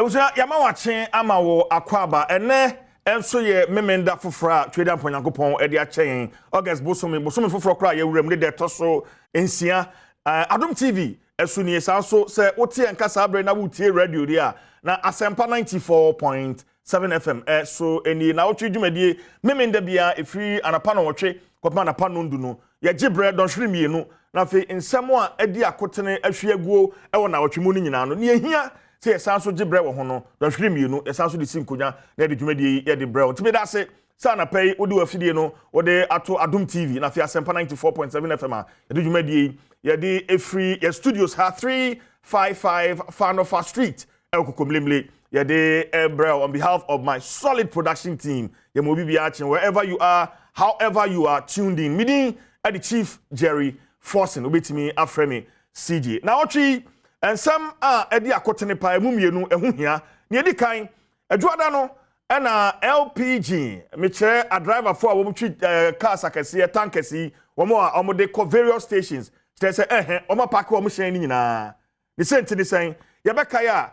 was yama watching ama wo akwaba ene enso ye memenda fofora trader ponyankopon e dia chen August bosomi foforo kra ye wuram de toso ensia Adom TV esu ni esanso se wotie nkasa abre na wotie radio dia na asempa 94.7 FM so eni na wotwe dwumadie memenda bia efiri anapa na wotwe kopma anapa no ndu no ye gibre don hwere mienu na fe nsemo a edi akotene ahwe aguo e wo na wotwe mu ni nyina no ne ehia se esanso gibre wo ho no don hwere mienu esanso de sinkonya na de dwumadie ye de bre ntime da se sana pay odi wafidie no wode ato Adom TV na fe asempa 94.7 FM a de dwumadie ye de efri ye studios ha 355 Fanofa Street Elkokomlemle ye de Ebrel on behalf of my solid production team ye mo bi achen wherever you are however you are tuned in meeting at the Chief Jerry Forcing obetimi afremi CG Nnawotwi and some edi akotene pa emumienu ehu hia ne edi kan adwada no na LPG me chere a driver for wo mtwi cars akese tankesi wo mo a wo de various stations say oma park wo mo hyen ni nyina ne senti ne sen ye beka ya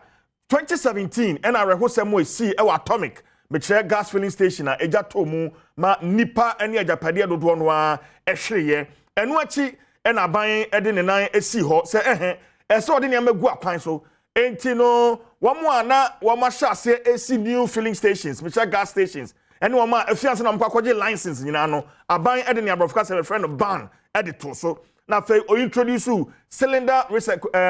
2017 na rehosem esi e wa atomic me chere gas filling station a eja to mu ma nipa ene ajapade dodo no a ehweye enu achi na ban e de ne nan esi ho se ese ode ne amagu akwan so enti no womo ana woma hyase esi new filling stations me chere gas stations ene woma afianse na mkwakwaje license nyina no aban e de ne abrofka se friend of ban e de to so na fe o introduce cylinder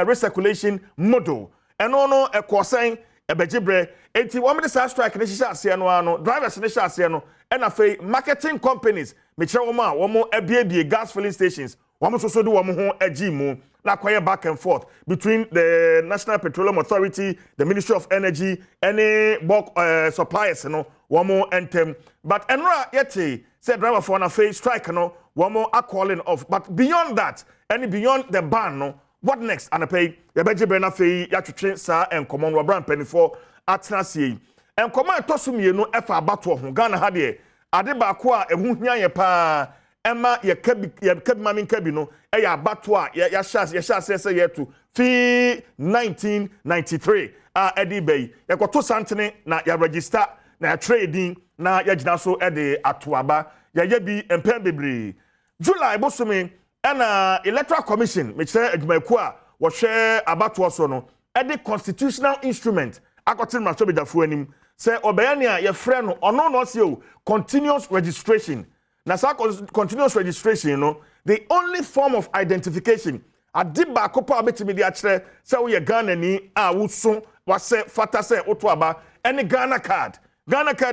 recirculation model eno no ekosen ebegibre enti wo me de strike ne hihya ase no ano drivers ne hihya ase no e na fe marketing companies me chere wo mo ebiebie gas filling stations wo mo so de wo mo ho agi mu na kwaye back and forth between the National Petroleum Authority, the Ministry of Energy, any bulk suppliers no wo mo entem but enra yete said driver for na face strike no one more are calling off. But beyond that, and beyond the ban, no, what next? And I pay the Benji Benafe, ya to train sir and common Wabran penny for Atnasi. And command Tosumi no Efa Batwa, Ghana Hadie, Adebaqua, a Munya pa, Emma, ye kebi mamin kebino, ya Batwa, ya shas, say ye to fee 1993. Eddie Bay, ya got to Santini, na ya register, na trading, na ya jinaso ede atuaba. Ya bi empem bebre July bosomi na electoral commission me chere adwumaku a wo hwe abato so no e de constitutional instrument akotin ma so bedafo anim se obeya ne a ye frɛ no ono no se o continuous registration na sa continuous registration no the only form of identification adiba akopa betimi de a kire se wo ye Ghana ni a wo so wase fata se oto aba any Ghana card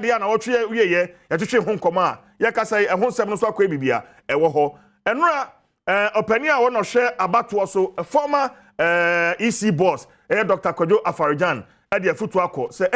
ya na wotwe wieye ya twetwe ho nkoma ya kasa e ho nsem no so akwa bibia e wo ho enura opani a wono hwe abato so former EC boss Dr. Kojo Afarijan e de afutu akọ se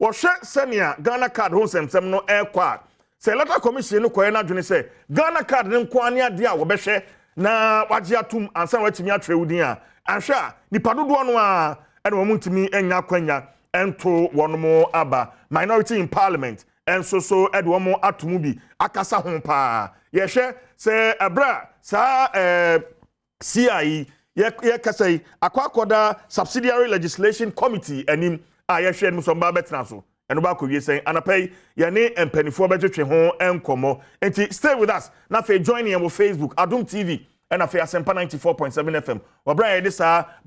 wo hwe senia Ghana card ho nsem no kwa se electoral commission no koye na dwene se Ghana card ne nkwa ne ade a wo behwe na wagye atum ansan watimi atwe wudin a anhwe a nipa dodo no a ene wo muntimi enya kwanya ento wonomo aba minority in parliament and so edwomo atumubi akasa ho pa ye hwe se abra sa CIE ye kasai akwakoda subsidiary legislation committee anim a ye hwe no ba betra so eno ba kowie sen anapai ye ne empanifo betwetwe ho enkomo enti stay with us na fe join me on Facebook Adom TV and after Asempa 94.7 FM. Wabra this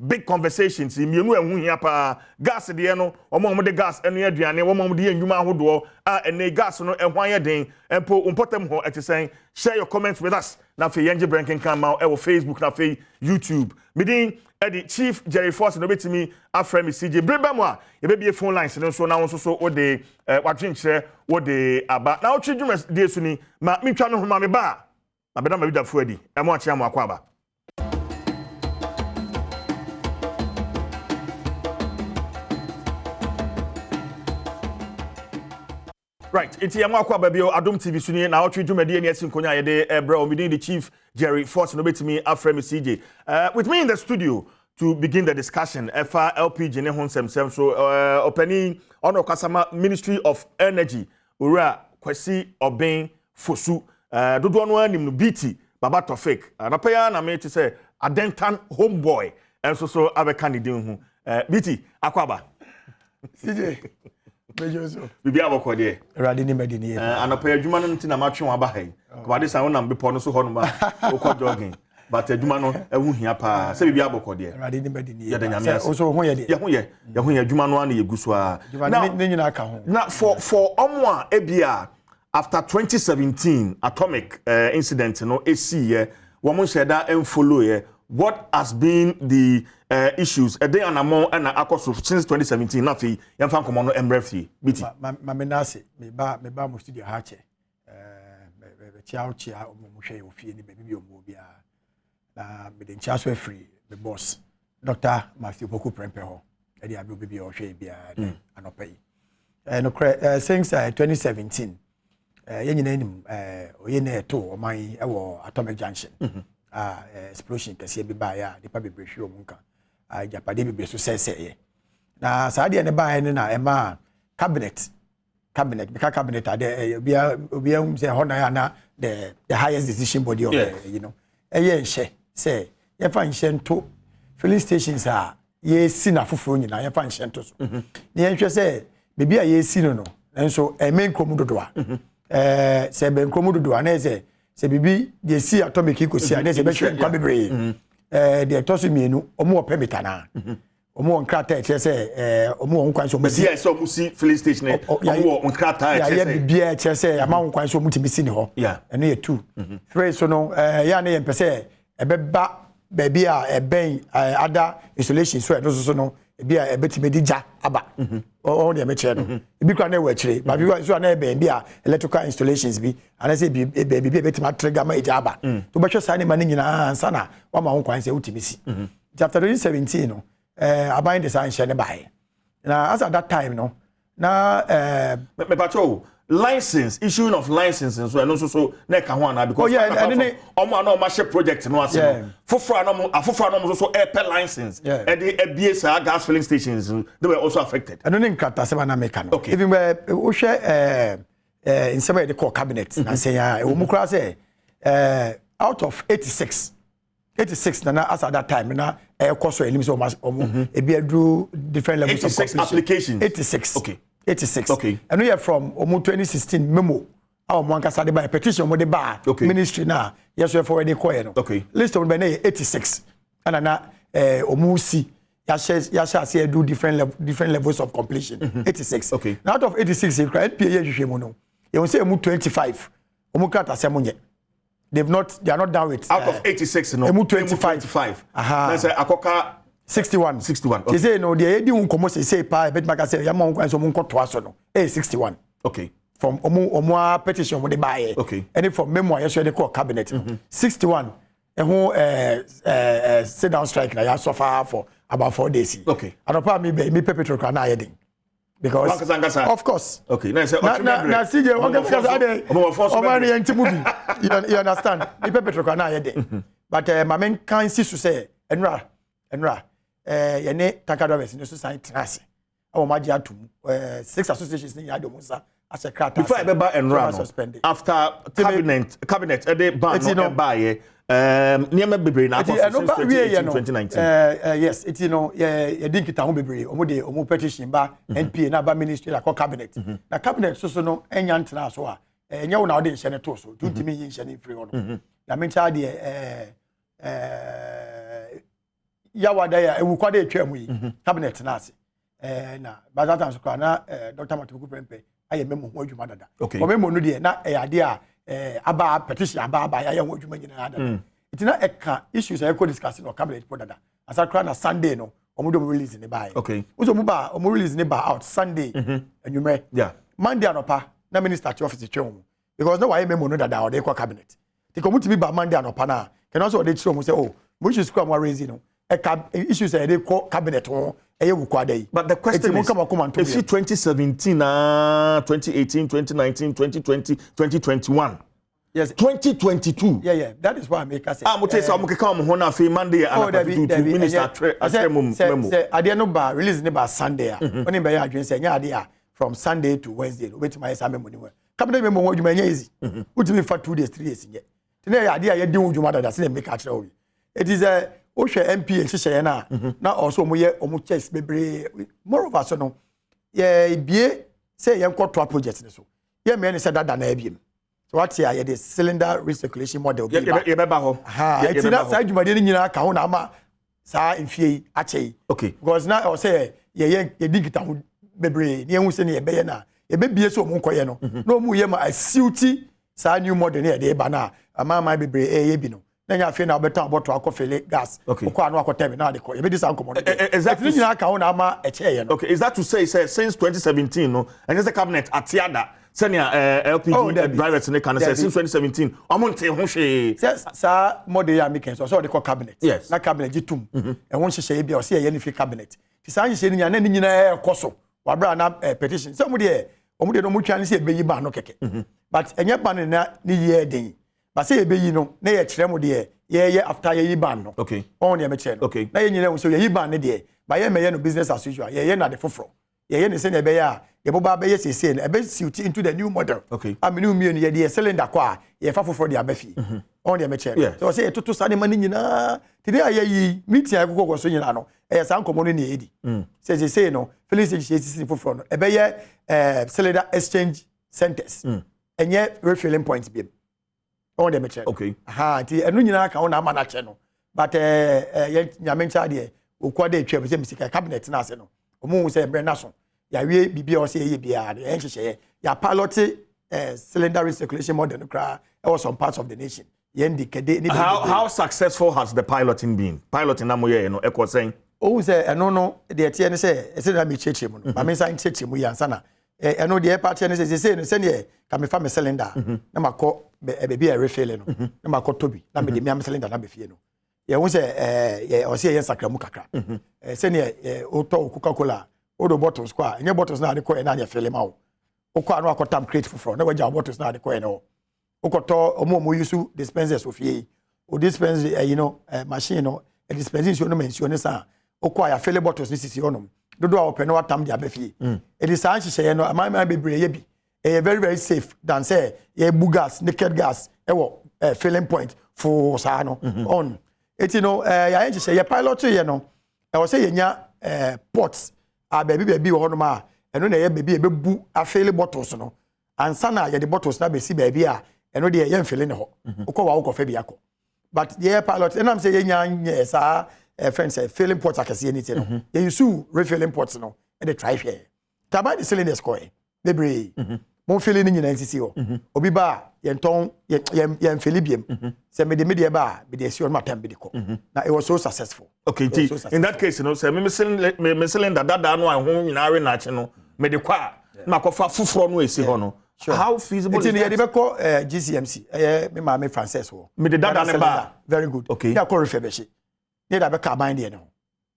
big conversations. Mienu ehu hia pa gas de no omo de gas enu aduane omo de enwuma ahodo ene gas no ehwan ye den empo umpotem ho etisen share your comments with us. Na fe yenje branking come out e Facebook na fe YouTube. Midin the Chief Jerry Force no betimi afremi CJ Breba a ye be be phone lines no so na won so o de wadwenkyere o de aba. Na o twedwuma de su ni ma mitwa no ho ma me ba abeda ma vida fuadi emo achi amo akwaba right enti emo akwaba bio Adom TV suni na otwe dwumade ne asinkonya ye de ebra omidi the Chief Jerry Force no betimi afremi CJ with me in the studio to begin the discussion efa LPG ne ho nsem so openi ono kasama Ministry of Energy ura kwasi oben fosu dodo no anim no BT Baba Tofik na paya na me te say Adentan homeboy enso so abeka ne din hu BT akwaba CJ Bejoso bibia bokọ de Radi ni medini anapa adwuma no ntina matwe wa ba hai kwa de san wonam bepo no so ho no ma okọ jogging but adwuma no ehu hia pa se bibia bokọ de Radi ni medini ya da nyame ase so ho ye de ya ho ye adwuma no ana ye guso a na nyina aka ho na for omo a ebia after 2017 atomic incident no esi wo mo sheda en follow ye what has been the issues a day anamo and akoso since 2017 na fi yamfa komo no emrefie biti ma menase me ba mo studio ha che be chia o mo hwe ofie ni bebi omo bia na me den chia so free the boss Dr. Matthew Poku Prempe ho e dia be bebi o hwe bia anopa yi no since 2017 yenyina nim oye na eto o man e wo Atomic Junction explosion kese bi ba ya depa bebre hwe omunka japade bebre so sese na saade ne ba ne na ema cabinet because cabinet ade obi say ho na ya na the highest decision body of you know nhye say ye fa nhye nto filling stations a ye si na foforo nyina ye fa nhye nto so ne nhwe say bebi a ye si no enso main komudodo a say ben komudodo a na se bibi de si Atomic ikosi a na se be hwe kwa bebre de toso mienu omo o permit na omo nkrata e se omo nkwan so si e so musi filling station omo nkrata e se ya bibia e se ama nkwan so mutimi si ni ho eno ye 2 3 so no ya na ye mpese e beba baby a ben ada isolation so e so no e bia e betime dija aba o de me che no e bi kwa na we chire ba bi so na e ben bia electrical installations bi ana se bi e betime trigger ma ija aba to be hwe sa ni ma ni nyina ansa na wa ma nkwan se utimi si after 2017 no aban design share ne bai na as at that time no na me patrol license issuing of license so no so na ka ho na because omo na o ma share project no ase no foforo no so air license e dey abs gas filling stations they were also affected and no nkata se na make no even we share in some the core cabinet na say ya we mu kra say out of 86 na as at that time na course elim so e be do different levels of completion applications 86 okay 86 okay and we are from 2016 memo our Mwankasa de by petition mo de ba ministry na yes we for any coin no okay list of be 86 and na omusi ya share do different levels of completion 86 okay now out of 86 NPA hwehwe mo no you say 25 omukata se mo nye they are not down with out of 86 no 25 let's say akoka 61 okay. They say no they di unkomo say pa bet maka say ya mo nkwan so mo nkoto aso no 61 okay from omo petition mo de buy okay and from memo yes we dey call cabinet 61 e ho sit down strike na ya suffer for about 4 days okay anopa me petrol kra na yedin because of course okay na say na CJ Wakasa ade oman yantimu bi you understand me petrol kra na yedin but my main can see to say enra ye ne takadovers no society trase awo maji atum 6 associations ni yado musa as a crata before I buy enra after cabinet e dey ban no buy niam bebre na for 2019 yes it ye dinkita ho bebre omo petition ba NPA na ba ministry na cabinet na cabinet so no enya ntena so a enye wo na wo de nhye ne to so tuntimi yi nhye ne free ono na mencha de ya wada ya ewu kwada etwam yi cabinet na ase na bazatan so kwa na Dr. Matthew Poku Prempe aye memo ho adwuma dada o memo no de na ade a aba petition aba ya ho adwuma nyina dada itina eka issues I could discuss no cabinet po dada asakra na Sunday no omo do release ne buy okay uzo mu ba omo release ne ba out Sunday anwume yeah Monday anopa na minister to office twem because no why memo no dada o de kwa cabinet the committee ba Monday anopa na can also dey show mo say oh we should square more raising no issues they call cabinet but the question is if you 2017 2018 2019 2020 2021 yes 2022 yeah that is why I make us say mo say am come ho na fe Monday and to minister memo say ade no ba release ne ba Sunday oni be ya adwen say nya ade a from Sunday to Wednesday obeti my say memo ni we cabinet memo ho dwuma nya easy utimi fa 2 days 3 days nye tene ya ade a ye din dwuma dada say make a kire we it is a o hwe MP nhyehyɛ na also omo chess bebre moreover so no ye bie say yen kwotwa project ne so ye me ne say dada na abiem so what here the cylinder recirculation model ye be ba ho ha eti na sa adwumade ne nyina ka ho na ama sa mfie ache okay because na o say ye digita ho bebre ne hu se ne ye be ye na ye be bie so mo nkoye no no mu ye ma asiuti sa new model ne de ba na ama bebre ye bi no na nya fe na obeta bottle akofele gas okwa anu akotebe na de ko ye be dis ankomo exactly nyina ka ho na ama eche ye no okay is that to say since 2017 no and the cabinet atiada senior LPG drivers in the can say since 2017 omonte ho hwe sa model ya make so de ko cabinet yes. na cabinet gitum e won hye bia o se ye ne fi cabinet ti sa hye ni na nyina e koso wa bra na petition so mo de no mo twa ne se be yi ba no keke but enye ba ne na ni ye den ba se ye be yi no na ye kire mo de ye after ye yi ban no okay on ye me kire no okay. na ye nyina so ye yi ban ne de ba ye me ye no business as usual ye na de foforo ye ne se ne be ya ye boba be ye sese ne be suit into the new model okay amini umi ye de cylinder kwa ye fa foforo de abafi on ye me kire so say toto sa ne mani nyina ti de aye yi meeting akoko so nyina no e sa nkomo no ne edi say no Felix sese foforo no e be ye cylinder exchange centers enye refilling points bi on the metre okay ha ti enu nyina ka wona ama na che no but ye nyamencha de okwa de twa be misika cabinet na ase no omu se mbre na so ya wie bibia o se ye bia de enhyehyɛ ya pilot cylinder recirculation model no kra e was some parts of the nation ye ndikede how successful has the piloting been piloting na moye no e ko sen o se eno no de tie ne se e se na me cheche mu no ma me san cheche mu ya sana eno de part ne se no se ne ka me fa me cylinder na makɔ be a refill no na makɔ tobi na me de me am cylinder na be fie no ye hu se ye o se ye sakramu kakra se ne o to Coca-Cola o do bottles kwa nye bottles na de ko na de fill ma o ko anu akotam crate foforo na waja bottles na de ko no o ko to omo use dispensers of fie o dispense machine no dispensing so no mention sa o ko ya fill bottles ni sisi onom dodo a open no atam de abafie e di sa hyehyɛ no amama bebre ye bi very very safe than say ye bu gas naked gas e wo filling point for sa no on eti no ya hyehyɛ ye pilot ye no e wo say ye nya ports a baby wo no ma eno na ye baby e bebu a fill bottles no ansa na ye the bottles na be si baby a eno de ye mfile ne ho ukọ wa ukọ fa bi akọ but ye pilot enam say ye nya sa friends say filling ports akase ye niti no ye use refilling ports no e dey try here tabai the cylinders ko e bebre mo filling ni nyina nsisi ho obi ba ye nton ye mfili biem say me de ba be de si on matam be de ko na it was so successful okay in that case say me cylinder dada no ho nyina re na ache no me de kwa na kofa foforo no esi ho no how feasible is it? It's the call GCMC. Me ma Frances ho. Me the dada ne ba. Very good. Okay. Ya call refurbish. Ne da be ka ban de no.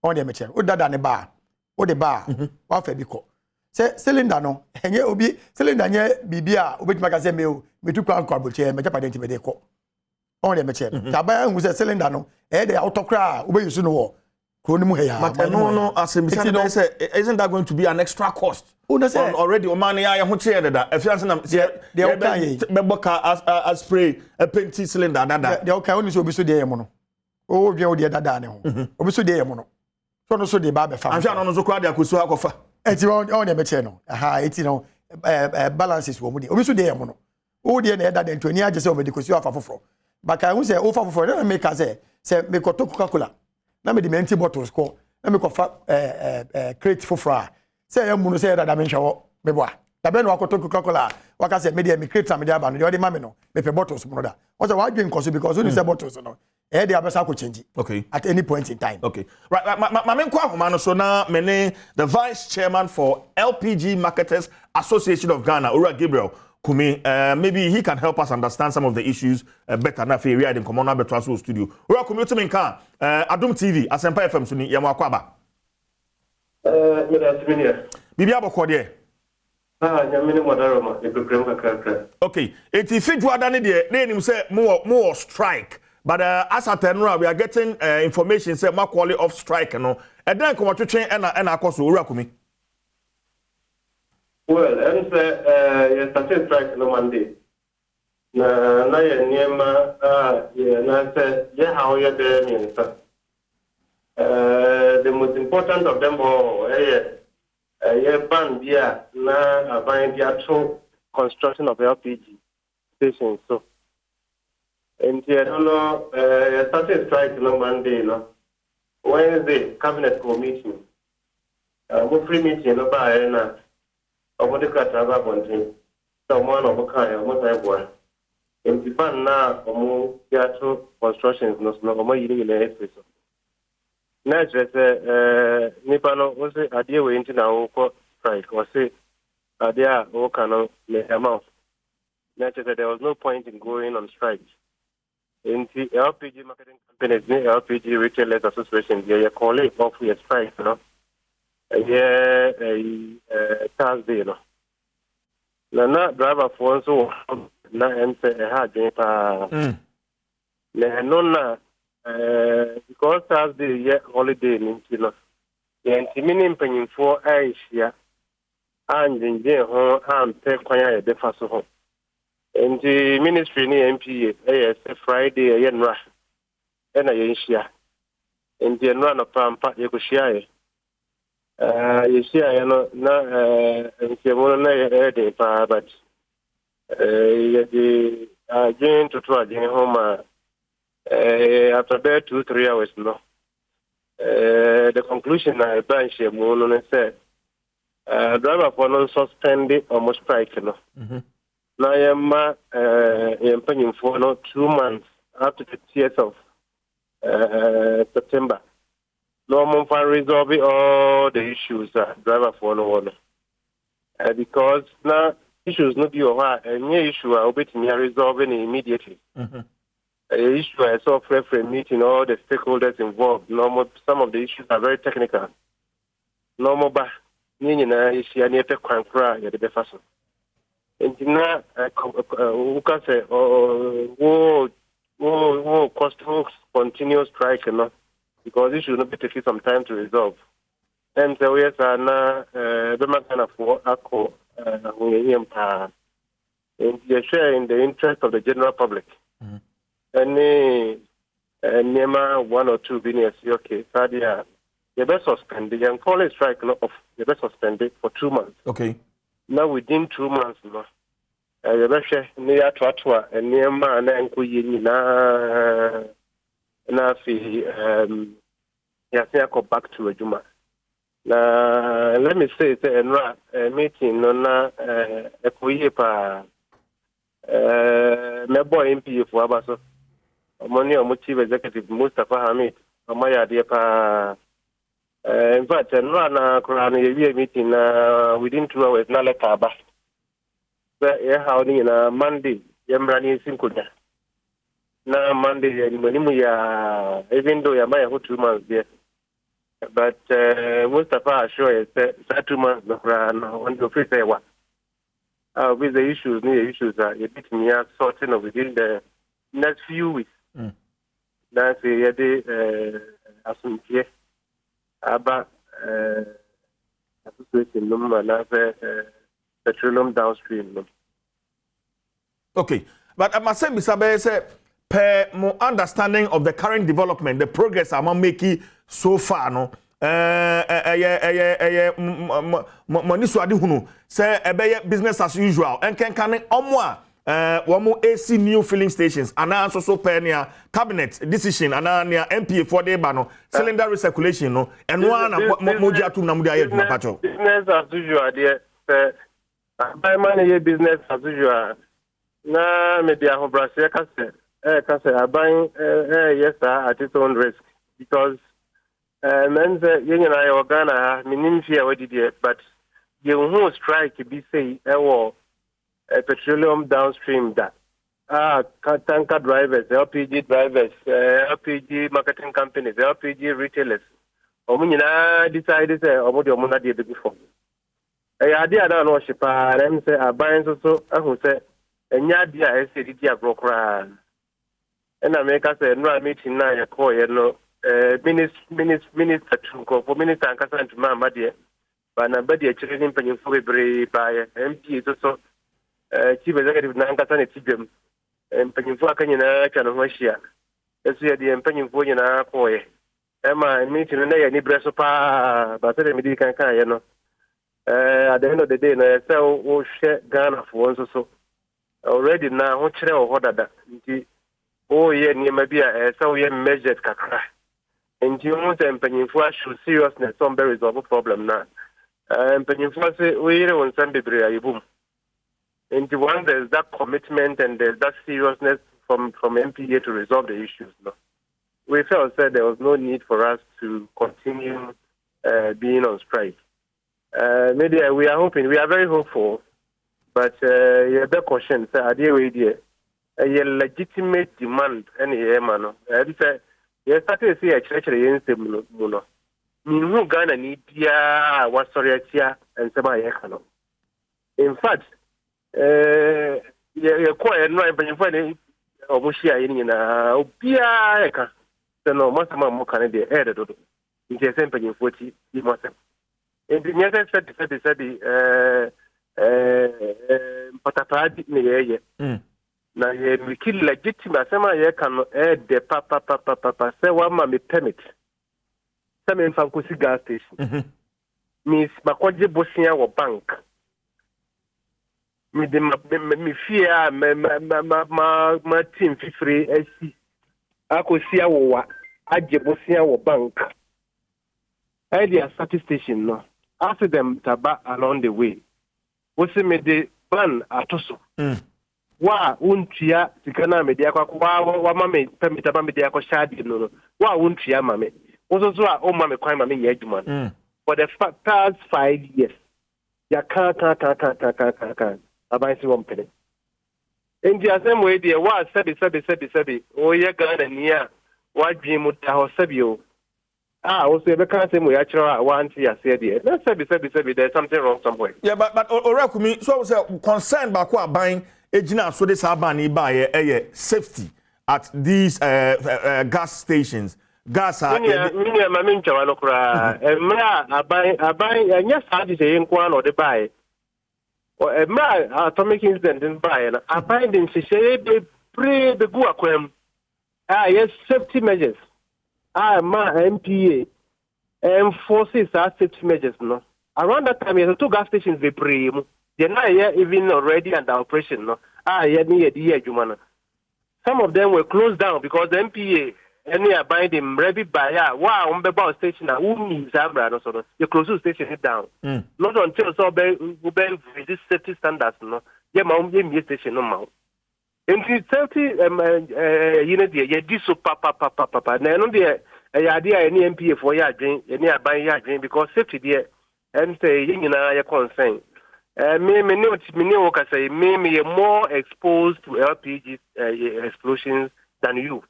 On the meche. O dada ne ba. O de ba. Wa fa bi ko. Say cylinder no. Enye obi cylinder nye bibia obetima ka say me o. Me tu kwa kwa boche me japa de me de ko. On the meche. Ta ba hu say cylinder no. E de autocra obe use no wo. Kronimu he ya. But no asemisa say isn't that going to be an extra cost? Already o man ya ho che dada afiance na de o kan ye be boka as spray a paint cylinder dada de o kan oni so obi so de ye mo no o dwe o de dada ne ho obi so de ye mo no so no so de ba be fa anhwa no so kwa de akosu akofa eti on de be che no eti no balances wo mu de obi so de ye mo no o de na dada ntoni age se o be de kosu afa foforo but kan hu se o fa foforo na make say me ko to Coca-Cola na me de empty bottles ko na me ko fa crate foforo say ya munu say dada menhwe wo meboa da be no akoto Coca-Cola waka say media me crate am dia ba no de mame no me pe bottles mu no da o say wa dwen koso because when you say bottles no e dey abesa ko change okay at any point in time okay right ma me kwa homa no so na me ne the vice chairman for LPG Marketers Association of Ghana Ora Gabriel Kumi maybe he can help us understand some of the issues better na fe we are in common na beto aso studio Ora Kumi to me nka Adom TV Asempa FM so ni yamo akwaba Bibi aboko de nyamene modaroma ebebrem kakra okay eti fidwa adane de na enim say mo strike but as at now we are getting information say ma quality of strike no edan ko twetwen na akoso Owura Kumi well and say yes started strike no Monday na ye niema ye na say ye how ye de me the most important of them all ban bia na aban dia to construction of LPG stations so and I don't know started strike no Monday no Wednesday cabinet meeting mo free meeting no ba na obodo kata ba bontin so mo na oboka ya mo sai boa and ban na omo dia to constructions no omo yiri na efeso na jese nipa no wo se ade we nti na wo ko strike wo se ade a wo kana le amount na jese there was no point in going on strike in the LPG marketing companies the LPG retailers association they call it off a strike no Thursday no na driver for so na ense ha dwen pa na no na because Thursday yeah holiday ninti no yenti minim panyimfo aishia anjenje ho ampe kwanya ye defa so ho enti ministry ni MPA yes Friday ye nra na ye nhia enti nra no pampa ye ko hia ye ye no na enti mo na ye de pa but ye di agent to agent home after about 2-3 hours no the conclusion I branch no said driver for non suspended almost strike no na yema paying for no 2 months after the 30th of September no more for resolving all the issues driver for no one because now issues no be over any issue I will be resolving immediately issue I saw preference meeting all the stakeholders involved. Normal, some of the issues are very technical. Normal, but you know, issue I need to conquer the best. And now, who can say, who cost continuous strike, no? Because it should not be taking some time to resolve. And so yes, now the kind of ACO, and they share in the interest of the general public. Any Nema 1 or 2 business, okay, Sadia, you best suspend it and call it strike off. You best suspend it for 2 months. Okay. Now within 2 months, no. You best share near Twatua and Nema and Nkuyi na fi ya go back to Ejuma. Now let me say it's a meeting no na Nkuyi pa mebo MP for abaso. Money or chief executive Mustafa Hamid, Amaya Depa. In fact, and run a meeting within 2 hours, not like Aba. How in a Monday, Yamrani Sinkuda. Now, Monday, Manimuya, even though Yamaya 2 months there. But Mustafa assures that 2 months, on the free one. With the issues, new issues are a bit near sorting of within the next few weeks. That's the association about association number petroleum downstream. Okay, but I must say, Mr. per more understanding of the current development, the progress I'm making so far, no. Money so adi hunu say business as usual and can omwa one AC new filling stations and also so penia cabinet decision and MPA for the bano cylinder recirculation no and one moja tu na mudia yeduma pacho business as usual there by money business as usual na media ho brase ka say aban yes at its own risk because men say yen na yo Ghana minim fia wadi there but you who strike be say petroleum downstream that tanker drivers, LPG drivers, LPG marketing companies, LPG retailers. Omunina decided say omo de omuna de before. Idea na no shipa dem say aban so ahu say enya dia e say dia brokra. And America say no meeting na ya call ye no minister to for minister and kasa ntuma amade ba na ba de chire ni mpanyimfo bebre ba MP so chief executive na nkasa ne tibem mpanyimfo akanya na twa no hwahia esu ye de mpanyimfo nyina koye ema meeting na ye ni breso pa ba se de medi kan ye no at the end of the day na say we share Ghana for once so already now ho kire o hodada nti o ye niam bia say we measured kakra nti mo say mpanyinfo show seriousness on be resolve problem na mpanyinfo say we yire won san bebre ayebum nti once there's that commitment and there's that seriousness from MPA to resolve the issues no we felt that there was no need for us to continue being on strike. Maybe we are hoping, we are very hopeful, but you have question, say, a legitimate demand, any man. You started to see a church against the Muno. Who Ghana need was sorry, and some. In fact, you're quite right, but you find it almost here in Obia. No, most of them can be added to in the same penny 40. In the next Potapadi, now we kill legitimate. Some I can add the papa, say one mammy permit. Some in Fankusi gas station. Miss Makoji Bosia or bank. Me fear, my team free SC. I could see our bank. I did a satisfaction. No, after them taba along the way. We see me the ban atoso. Wa untia tikana media kwa wa mame permit media kwa shadi no. Wa untia mame. Also so o mame kwa mame yejuman. For the past 5 years, ya can't. About one penny. In the same way, there was sabi. Oh, yeah, Ghana near what Jim would have Sabio. Also, the same way, actually, one year said, let's sabi, there's something wrong somewhere. Yeah, but Orakumi, so concerned about what buying a gina, so this Abani buy a safety at these gas stations. Gas are Mamincha, and buy, and yes, I just ain't one or the buy. My atomic incident in Bayern, I find in Sicily, pray the Guaquem. Yes, safety measures. My MPA enforces our safety measures. No, around that time, the two gas stations they pray. They're not even already under operation. No, some of them were closed down because the MPA any abiding ready by wow on the bus station who means Abra no sort of you close the station down. Not until so this safety standards no. Yeah, my own station no more. And safety you know you do so papa. Now no the idea any MPA for your drink, any buy your drink because safety there and say you know your concern. Me say me more exposed to LPG explosions than you.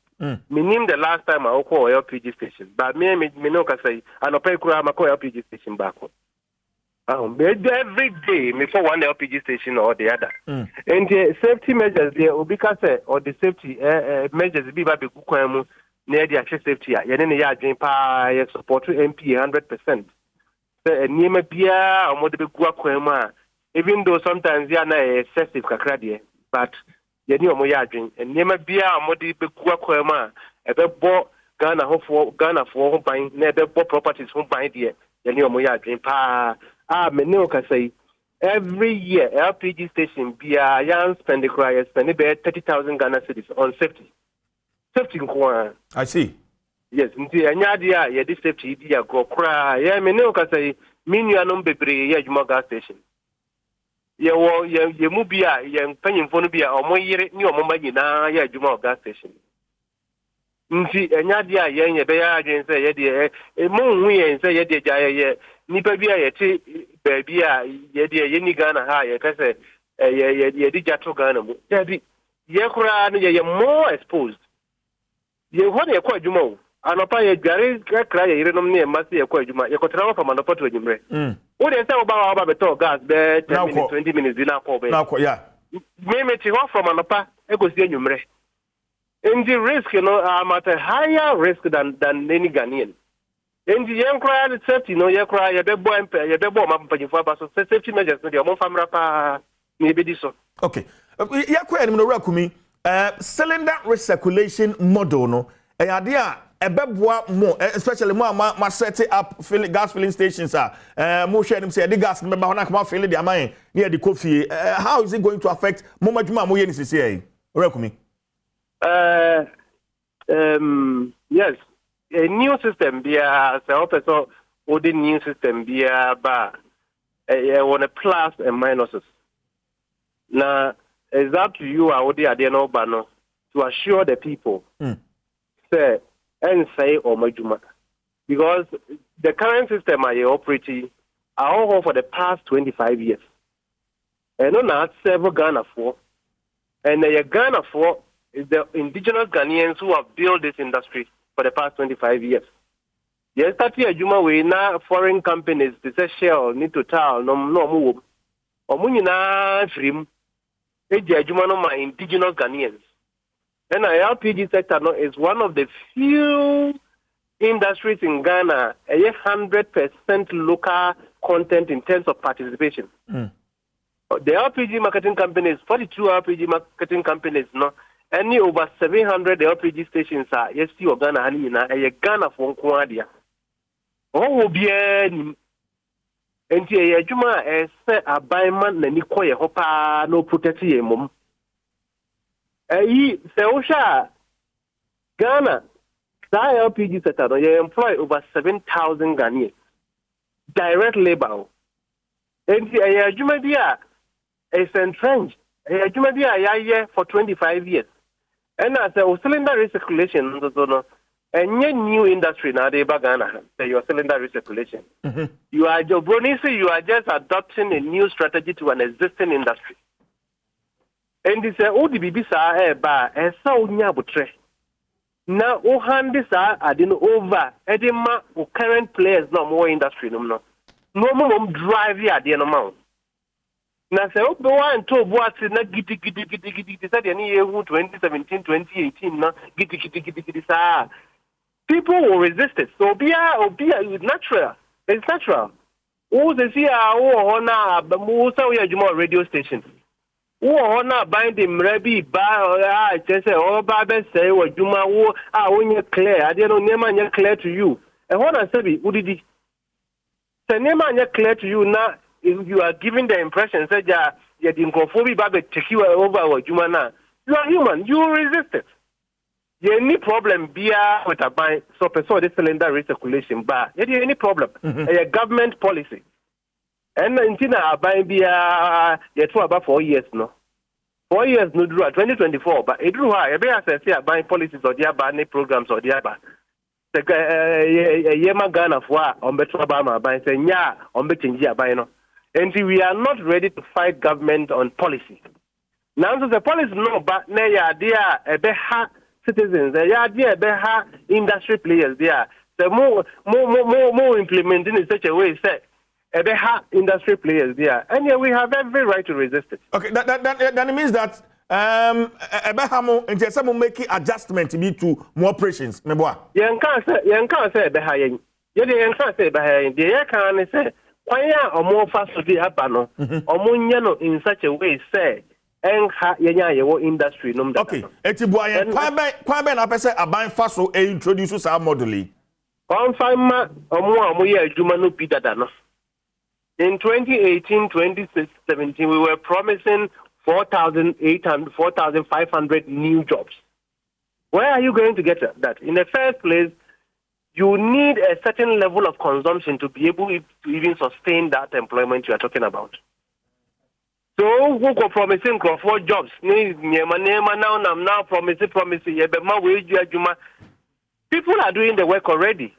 Meaning the last time I call LPG station, but me no can say I no pay kura I call LPG station back. Every day me for one LPG station or the other. And the safety measures there because or the safety measures be ba be kukwemu near the access safety ya ne ya adwen pa ya support MP 100%. Say niema bia o mo de be kukwemu even though sometimes ya na excessive kakra there but yeni omo ya adwen enema bia amodi bekua kwama ebebo Ghana for ho ban na ebebo properties ho ban de yeni omo ya adwen pa me o ka say every year LPG station bia yan spend the cry spend about 30,000 Ghana cedis on safety nko. I see. Yes, nti anya dia ye di safety dia go kra ya me o ka say minu anom bebre ya juma gas station. Ye mu bia ye mpanyimfo no bia omo yire ni omo ma nyina ya adwuma gas station nti enya dia ye be ya adwen se ye de mu hu ye se ye de ja ye nipa bia ye ti ba bia ye de ye ni Ghana ha ye kase ye di jato Ghana mu jadi ye kura no ye more exposed ye ho ye kwa adwuma anopa ye gare kra ye yire nom ne ma se ye kwa adwuma ye kotra fa manopa to adwumre what they say about better gas, 10 minutes, 20 minutes, dinner call. Yeah. Maybe to go from Anapa, go see numre. And the risk, you know, I'm at a higher risk than any Ghanaian. And the young cry safety, no, you cry, you so safety measures, your more family, maybe this one. Okay. Yakwe, cylinder recirculation model, no, idea. ebeboa more, especially more ma set up gas filling stations more share them say the gas member ho na come fill the amount near the coffee. How is it going to affect more madwuma mo ye ni sisi Orekumi? Yes, a new system be a so or the new system be a bar on a plus and minuses. Now it's up to you to assure the people say and say or majuma, because the current system I operate all for the past 25 years. And on that several Ghana for, and the Ghana for is the indigenous Ghanaians who have built this industry for the past 25 years. Yes, that year Juma we na foreign companies, they say Shell, need to tell no move. Omunina free. Juma no my indigenous Ghanaians. And the LPG sector is one of the few industries in Ghana, 100% local content in terms of participation. The LPG marketing companies, 42 LPG marketing companies, any over 700 LPG stations are yes, you Ghana, a Ghana for Kwadia. Oh, will be any. And here, Juma is a buyman, and Nikoya Hopa, no protective mum. Seosha Ghana, LPG sector, you employ over 7,000 Ghanaians. Direct labor. And here, Juma Dia is entrenched. Juma Dia for 25 years. And as a cylinder recirculation, and new industry now, they Ghana, your cylinder recirculation. You are you are just adopting a new strategy to an existing industry. And this ODB sa so nyabutre. Now this are over edema current players no more industry no more drive ya the amount. Now say and to what na gidi said any year 2017 2018 na gidi sa. People will resist it. So be natural. It's natural. Who they see our radio station. Who honor bind him rebi ba just say say what Juma when you're clear. I don't know clear to you. And what I say who did it? Say clear to you now if you are giving the impression say you didn't go for me take you over what Juma now. You are human, you will resist it. Any problem be with a buy so the cylinder recirculation bar. Any problem? A government policy. And until I buy be yet for about 4 years no. 4 years no drew 2024, but it drew high. I say buying policies or the other programs or the other. The Yema Ghana for on better Obama by saying yeah on betting by no. And we are not ready to fight government on policy. Now so the policy no, but na ya idea a beha citizens, the idea beha industry players there. The more implementing in such a way, say, beha industry players there, and yeah, we have every right to resist it. Okay, that means that beha in some making adjustment to more operations. Meboa. You can't say beha yen. You can't say beha yen. You can't say why or more fast to be happen or more in such a way say. Industry okay, Etibuaye, Kwabe na pese aban faso introduce our modeling. On fine Peter Dano. In 2018, 2017, we were promising 4,800, 4,500 new jobs. Where are you going to get that? In the first place, you need a certain level of consumption to be able to even sustain that employment you are talking about. So who go promising for jobs? Now promising. People are doing the work already.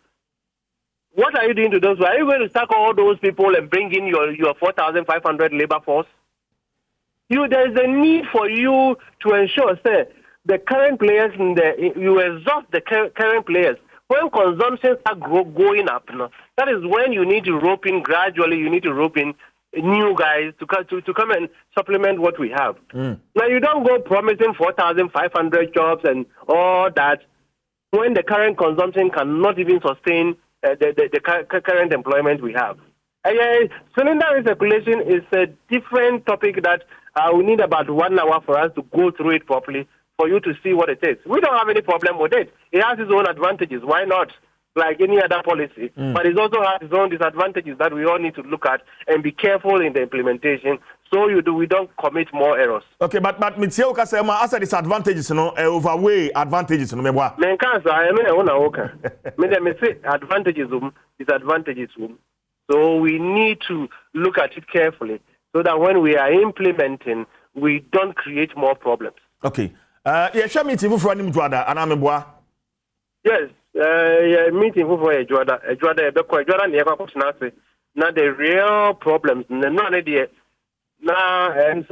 What are you doing to those? Are you going to sack all those people and bring in your 4,500 labor force? There is a need for you to ensure, say, the current players you exhaust the current players. When consumption start going up, that is when you need to rope in gradually. You need to rope in new guys to come and supplement what we have. Now you don't go promising 4,500 jobs and all that when the current consumption cannot even sustain the current employment we have. Cylinder recirculation is a different topic that we need about 1 hour for us to go through it properly for you to see what it is. We don't have any problem with it. It has its own advantages. Why not? Like any other policy. But it also has its own disadvantages that we all need to look at and be careful in the implementation so we don't commit more errors. Okay, but Mitio Kasema, as a disadvantages, overweigh advantages, no me can't say, I mean, say advantages, disadvantages. So we need to look at it carefully so that when we are implementing, we don't create more problems. Okay. Yeah, shall meeting for any Juada, and I'm a boy. Yes, meeting for a Juada, now the real problems, not idea. Now, and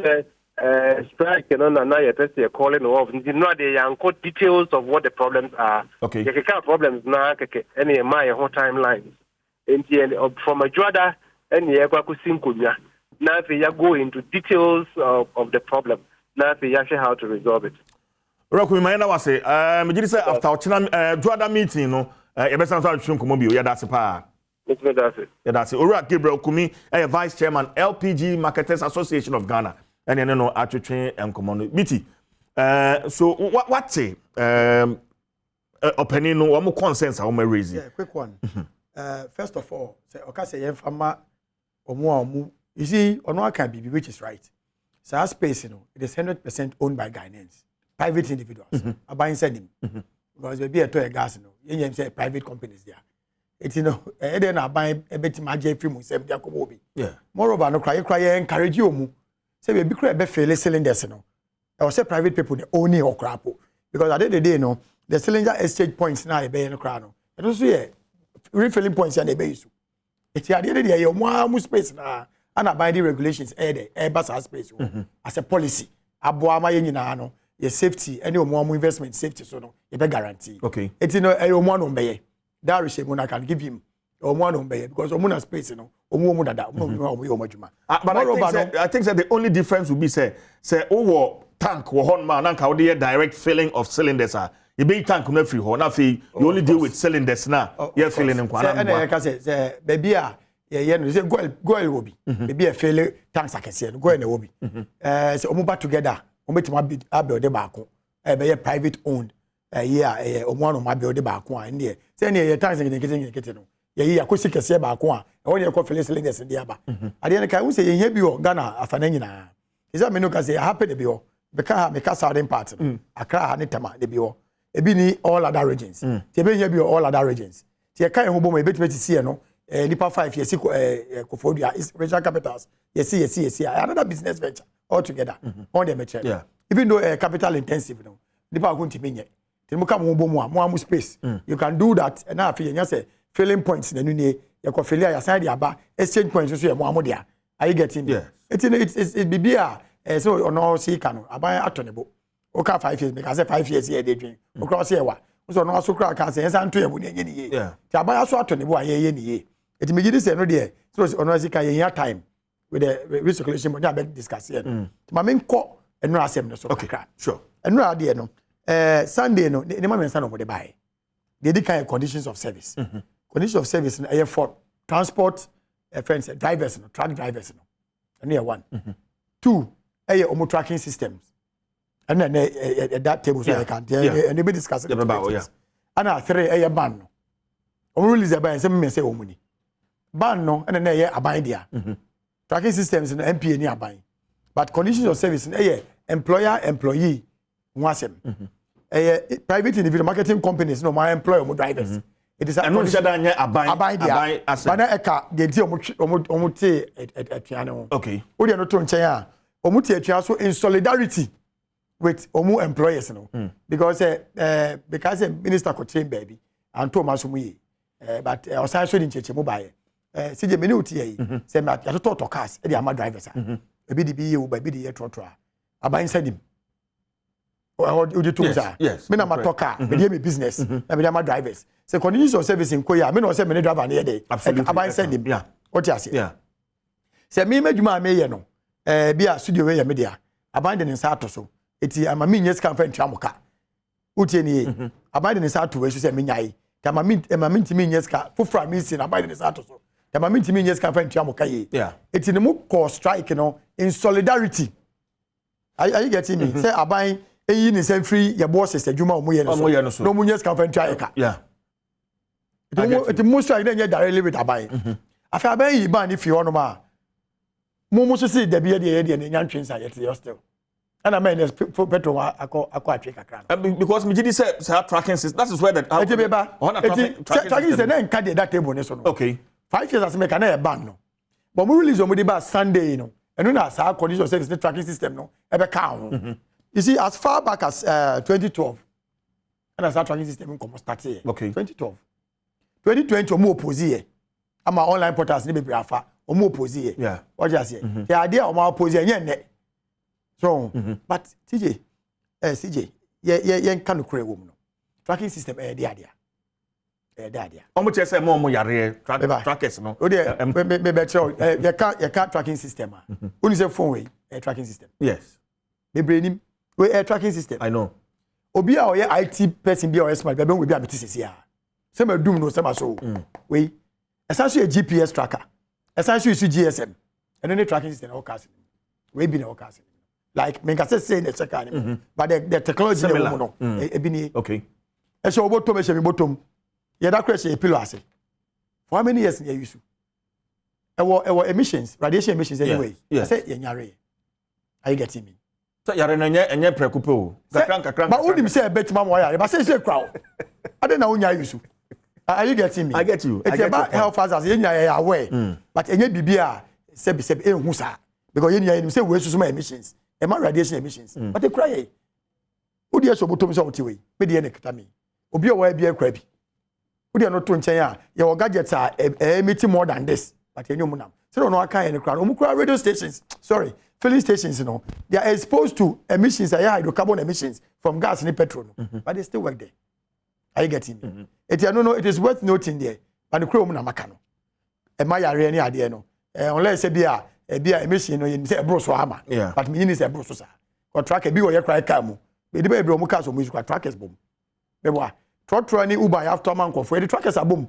strike, now you're testing a calling off. You know, the young details of what the problems are. Okay. You can't have problems now, any of my whole timelines. And from a Juada, and you now you go into details of the problem. Now you actually how to resolve it. Roku Mayana was say, after Juada meeting, no, you better not to come yeah, that's a pa. Yeah, that's it. Ora Gabriel Kumi, Vice Chairman, LPG Marketers Association of Ghana, and you know, actually, and command BT. So, what say, opinion, no more consensus, how may raise it? Yeah, quick one. First of all, say, okay, say, Fama, or you see, on one can be, which is right. So, our space, you know, it is 100% owned by Ghanaians, private individuals. I buy inside him. Because maybe a toy gas, you know, say private companies there. It's, you know, then I buy a bit of magic film, say, yeah. Moreover, no cry, encourage you. Say, we be cry, be fairly cylinders, you know. I say private people, they own it or crap. Because at the end of the day, you know, the cylinder exchange points now, they in the crown. And also, yeah, refilling points and they base. It's at the end of the day, you more space now. And I buy the regulations, bus space as a policy. Aboa my no, your safety, any more investment safety, so no, you guarantee. Okay. It's in a one on bay. That is I can give him or one on bay because Omuna space, you know, but I think that the only difference would be say over tank or horn man and how the direct filling of cylinders are. You be tank no free horn, you only deal with cylinders now. You're filling in Kwana. And I can say, baby, yeah, no, say go will be. Maybe a failure tanks I can say, go in the hobby. So Omuba together, Omuba Abel de Baco, a private owned. One of my building back one in there. Send your tanks and getting yeah, could see a say back one. I want your coffee cylinders in the Abba. At the end, I will say, here be your Ghana, a fanina. Is that me say happy to be all? Because I didn't part. I cry, Hanitama, the bio. A bini all other regions. Tebe be all other regions. Tia kind of home, a bit to see, no. Nipa 5 years, Kofodia is regional capitals. Yes, another business venture altogether on the mature. Yeah. Even though capital intensive, no. Nipa going to mean it. More space. You can do that, and now if you say filling points in the new you can fill your side about exchange points. So more there. Are you getting? Yeah. It's be so on all see can I buy atonable. Okay, 5 years because 5 years here they drink. Across here what? So no so crack can say and to you. Yeah. I buy so atonable ye. It may give this no there. So on us can time with the recirculation money I beg discuss here. My main call and no assembly so okay. Sure. And no idea no. Sunday no the man say no mo dey buy the kind of conditions of service conditions of service no for transport friends drivers no truck drivers no and one 2 omo tracking systems and then that table so I can and they be discussing about and 3 ban no omo release ban say me say omo ni ban no and then aban dia tracking systems no MPA ni aban but conditions of service no employer employee wasem private individual marketing companies no my employer mo drivers it is and no shada aban bana eka de ti omo te atuane okay wo de no to nchen a omo te atua so in solidarity with omo employers no because minister ko train baby and to maso mu yi but osan so di ncheche mo bae sije meni uti yi say me ya to cars e de ama drivers ebi di bi ye wo ba bi di ye trotro aban sadim yes. Me na matoka, me dey me business, na me dey my drivers. So conditions of service in Korea, me no say me driver na dey. Absolutely. Send him. Yeah. What you say? Yeah. Say me medjuma me ye no. Bia studio we ye me dia. Aban de nsa ato so. Eti ama me nyes kan fa ntwamoka. Utie ni aban de nsa ato we so say me nyai. Ta ama me ntimi nyes ka fofra me si na aban de nsa ato so. Ta ama me ntimi nyes kan fa ntwamoka ye. Yeah. Eti ne mo call strike no in solidarity. Are you getting me? Say aban eyi ni se free your bosses adwuma omoye no so no munyes kan fan try ka yeah it most like dey directly with abai afa abai yi ban if you no ma mo so see da bi dey dey nya ntwensa yet still and I mean petrol akọ atwe kakra because me gidi say tracking system that is where that tracking system na nka dey that table ne so no okay 5 years as me can na e ban no but we release omodi ba Sunday no eno na sa condition service the tracking system no e be ka ho you see as far back as 2012 and as that tracking system come start here okay 2012 2020 omo oppose here ama online portals ni be afa omo oppose here yeah what you say the idea omo oppose here nye so but TJ CJ ye kan no kure wo mu no tracking system dia omo che say mo yare trackers no o dey be tell ye can tracking system oni say phone way tracking system yes be brainim we tracking system I know obi a oye IT person bi o smart be we bi ametisi ya say ma dum no say ma so we essentially a GPS tracker essentially is GSM and then the tracking system o cast we be na o cast like me can say in the second but the technology no e bi ni okay e so obotom e se mi botom ye da crash e pillow ase for how many years you use ewo emissions radiation emissions anyway say ye nyare are you getting me so yare na enye prekupe o kakran but who dim say betima mo yare but say crowd ade na unya use are you getting me I get you it's about health hazards ye nya aware but enye bibia sebi ehun sa because ye nya say we susu emissions e ma radiation emissions but they cry who dey so botom so otiwe me dey na kata me obi o wa bia kwa bi who no to nchen a your gadgets are emitting more than this but you know so no aka any crowd omukura radio stations sorry filling stations you know they are exposed to emissions hydrocarbon emissions from gas and petrol but they still work there are you getting me it is worth noting there but the crew na maka no e ma yare ni ade no unless say bia emission no you say ebro so ama but me ni say ebro so sa contract bi wo ye cry car mu be di ba ebro mu car so mu trackers bom be boa trotro ni Uber after man ko for the trackers abom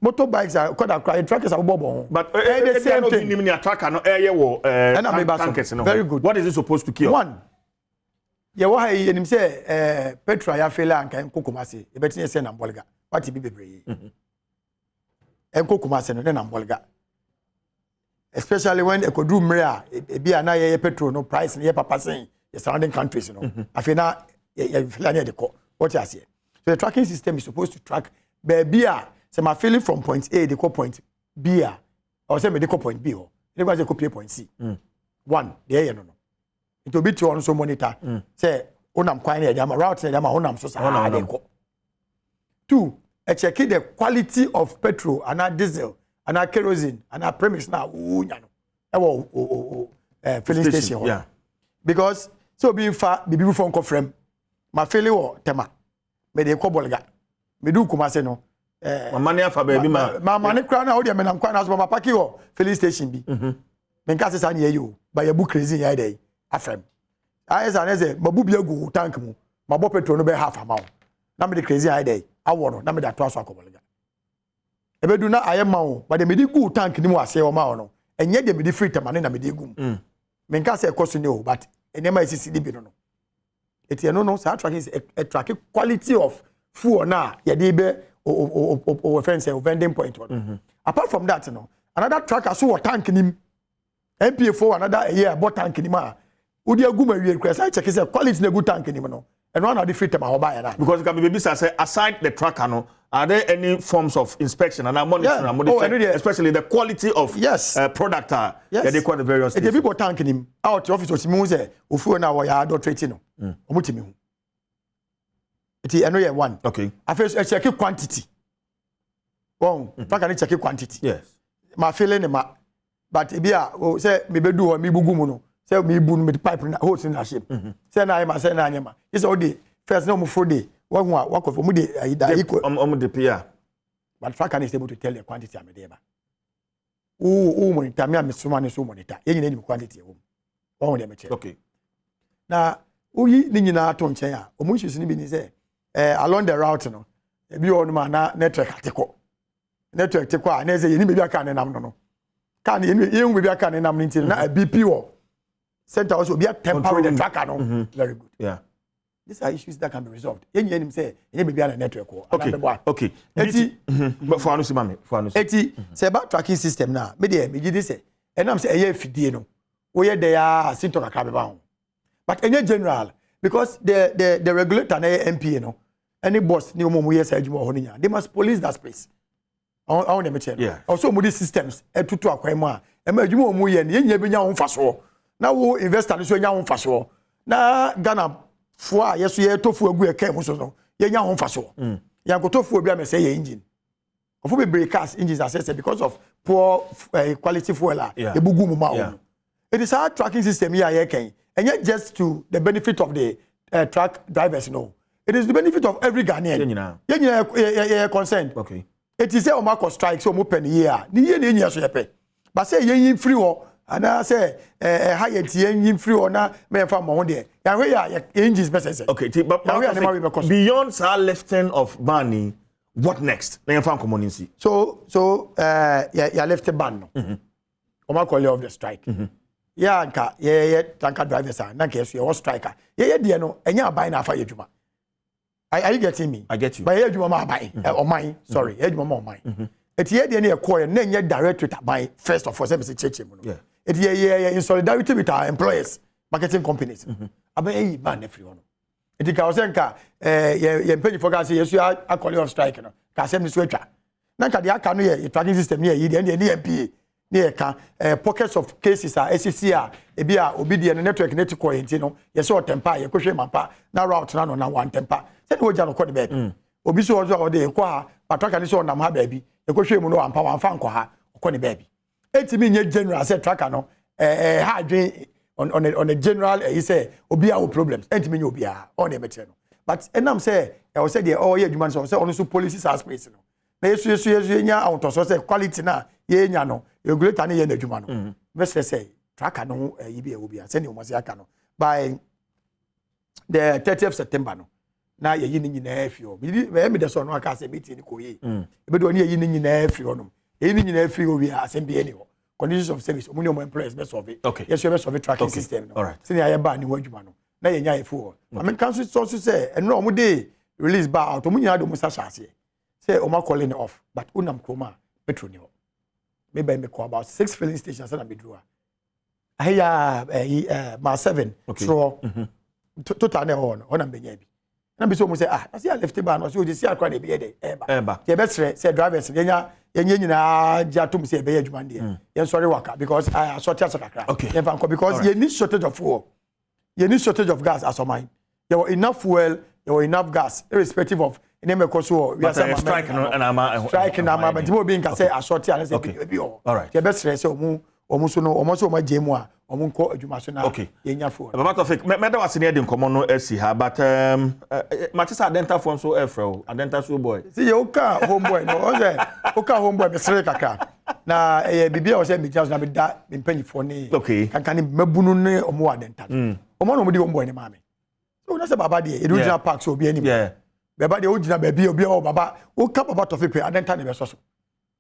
motorbikes are called trackers are bobo but the same thing ni tracker no ye wo tankers no very good what is it supposed to kill one ye wo ha ye nim say petrol ya fela ankan kokomase e betinye say na mbolga what bi bebre en kokomase no na mbolga especially when ekodru mre a e bia na ye petrol no price na ye papa sen the surrounding countries no afina ye fela na de ko what you say. So the tracking system is supposed to track baby say my feeling from point A they call point B or say me they call point B or they go say copy point C. One, there no. It will be to on so monitor. Say onam kwan e jama route e jama onam so sa dey go. Two, check the quality of petrol and diesel and kerosene and premise na unya no. Filling station. Yeah. Because so be fa be from confirm my feeling or tema me dey call bolga me do kumase no mane afa ba bi ma mane kra na o dey me nam kwa na so ma paki o filling station bi me nka sesa na yeyo ba ya bu crazy ya dey afrem ayesa na ze mabu bi agu tank mu ma bo petrol no be half amount na me dey crazy ya dey awo no na me da to aso akobolga e be du na ayema o ba dey me dey gu tank ni mu ase o ma o no enye dey me dey free tamane na me dey gu me nka se koso ni o but enema isisi di bi no it no so tracking is a tracking quality of food na ye dey be o friends say vending point apart from that no another tracker so tank nim MPA4 another year bought tank nim a odi aguma wie request I check say quality na good tank nim no and one of the free time how buy na because can be say aside the tracker no are there any forms of inspection and monitoring and monitoring especially the quality of product they call the various things. If people tank nim out office osimu say ofuo na wo ya do treat no omutimi hu iti eno ye one okay I first check quantity bon tracker check quantity yes ma feeling ma but e bia say me bedu ho me bugu mu no say me bu me pipe na hose na shape say na ma say na anyama is all day first no mo for day what of mu dey equal the PR but tracker is able to tell the quantity am dey ba monitor me am so man so monitor ye nyina ni quantity e wo dey me check okay na oyi ni nyina ato nchen a omo issues ni bi ni say along the route no e bi on ma na network ateko a na say ye ni me bi aka ne nam no kan ye hu me bi aka ne nam no nti na BP wo center also be temper with the tracker no very good These are issues that can be resolved. Yen say, yen be a network. Okay. But for anusi mami, for anusi. Eti, say about tracking system now. Me dey say, and I'm say, eh, fidie no. We there are sinto kakra ba. But any general, because the regulator na MP no, any boss ni omo yes adwuma ho nya. They must police that space. I want them to yeah. Also, mo systems tutu akwai a e ma adwuma omo ye ne nya be nya ho faso. Na wo investor no so nya ho faso. Na Ghana fo a yeso ye tofu agu e kai mo so no. Ye nya ho faso. Ya ko tofu obi am say ye engine. Of be break cars engines assessed because of poor quality fuel e bugu mu ma o. It is our tracking system here and yet just to the benefit of the truck drivers, no. It is the benefit of every Ghanaian. Yeah, consent. Okay. It is a Omako strike, so open year. Ni so yepe. But say yen free or and I say high yen free or na me fa mo there. Ya we ya engines message. Okay, but beyond our lifting of banning, what next? Na fa community. So ya left the ban no. Omako of the strike. Yeah, nka yeah tanker drivers are nanka so your striker. Yeah de no enya aban na afa yedwuma. Are you getting me? I get you. But yedwuma ma aban or mine, sorry, yedwuma ma mine. Eti ye de na call na enya direct with aban first of all say me cheche mu no. Yeah. Eti ye in solidarity with our employers, marketing companies. Aban e ban na free no. Eti ka o say nka ye mpani for ka say yesu a call of strike no. Ka say me so atwa. Nanka de aka no ye tracking system ye de ne MPA. Near pockets of cases are SCR, Ebia, obedient network network intino, yes, or temper, your question mapa, now route none on one temper. Send what Jan called baby. Obiso or the qua, but track and so on my baby, the question no and power and fan qua, or baby. 80 million general said tracker no, hard drain on a general, he said, Obia problems, 80 million Obia, on a material. But and I'm say, I was said, oh, yeah, you man, so also police are space. Na yesu nya auto so say quality na ye nya no regulator na ye na adwuma no best say tracker no yi bi e obi a say ne o mase aka no by the 30th September no na ye yi ni nyina afio me de so no aka say meeting ni ko ye e be do ni ye ni nyina afio no ye ni nyina afio obi a say be ni ho conditions of service omuni o employees be solve yes you be solve tracking system no say ne aye ba ni adwuma no na ye nya e fu I mean council so say and no omo dey release ba out omo nyina do mo sa shase say Oma calling off, but unam kroma petrol. Maybe I make about 6 filling stations and I drew. I hear my 7 so total on am benyebi. Na be so mo say I see I left the ban so you see I cry dey be there eba. The best say drivers yenya nyina jatum say be adwuma dey. Yen sorry waka because I sort out sakra. Because you need shortage of fuel. You need shortage of gas as of mine. There were enough fuel, there were enough gas irrespective of name koso we are some strike and ama strike and ama but mo be nka say assorti and say be all right the best say omo so ma jemu a omo nko adwuma so na yenya fo but matter of fact me da wase ne de nkomo no asi ha but matisa adenta fo so efro adenta so boy see you ka homeboy no o say o ka homeboy be sere kaka na bibia o say me just na be da me mpanyifo ne kankan ne mabunu ne omo adenta omo no mo di homeboy ne ma me so na say baba de original park so obi ani baba de ogina baby obi o baba o ka baba to fepe adenta ne be so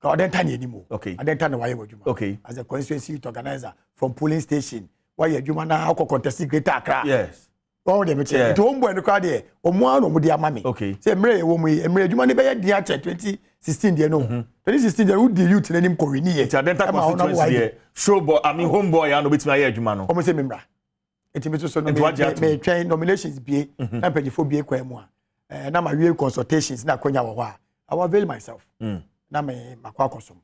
ka adenta ne animo adenta ne waye wadwuma as a constituency youth organizer from polling station waye adwuma na akọ contest Greater Accra yes all dem che to ombo en kwa de omo anu mo de amame say emre wo mu emre adwuma ne be ye dia che 2016 de no 2016 de who the youth na nim ko wini ye adenta constituency ye show boy I mean homeboy ya no betimi aye adwuma no omo say memra etimi so no me train nominations bie na pagifo bie kwa mu a na my real consultations na konya wo ha I will avail myself na me makwa kosom.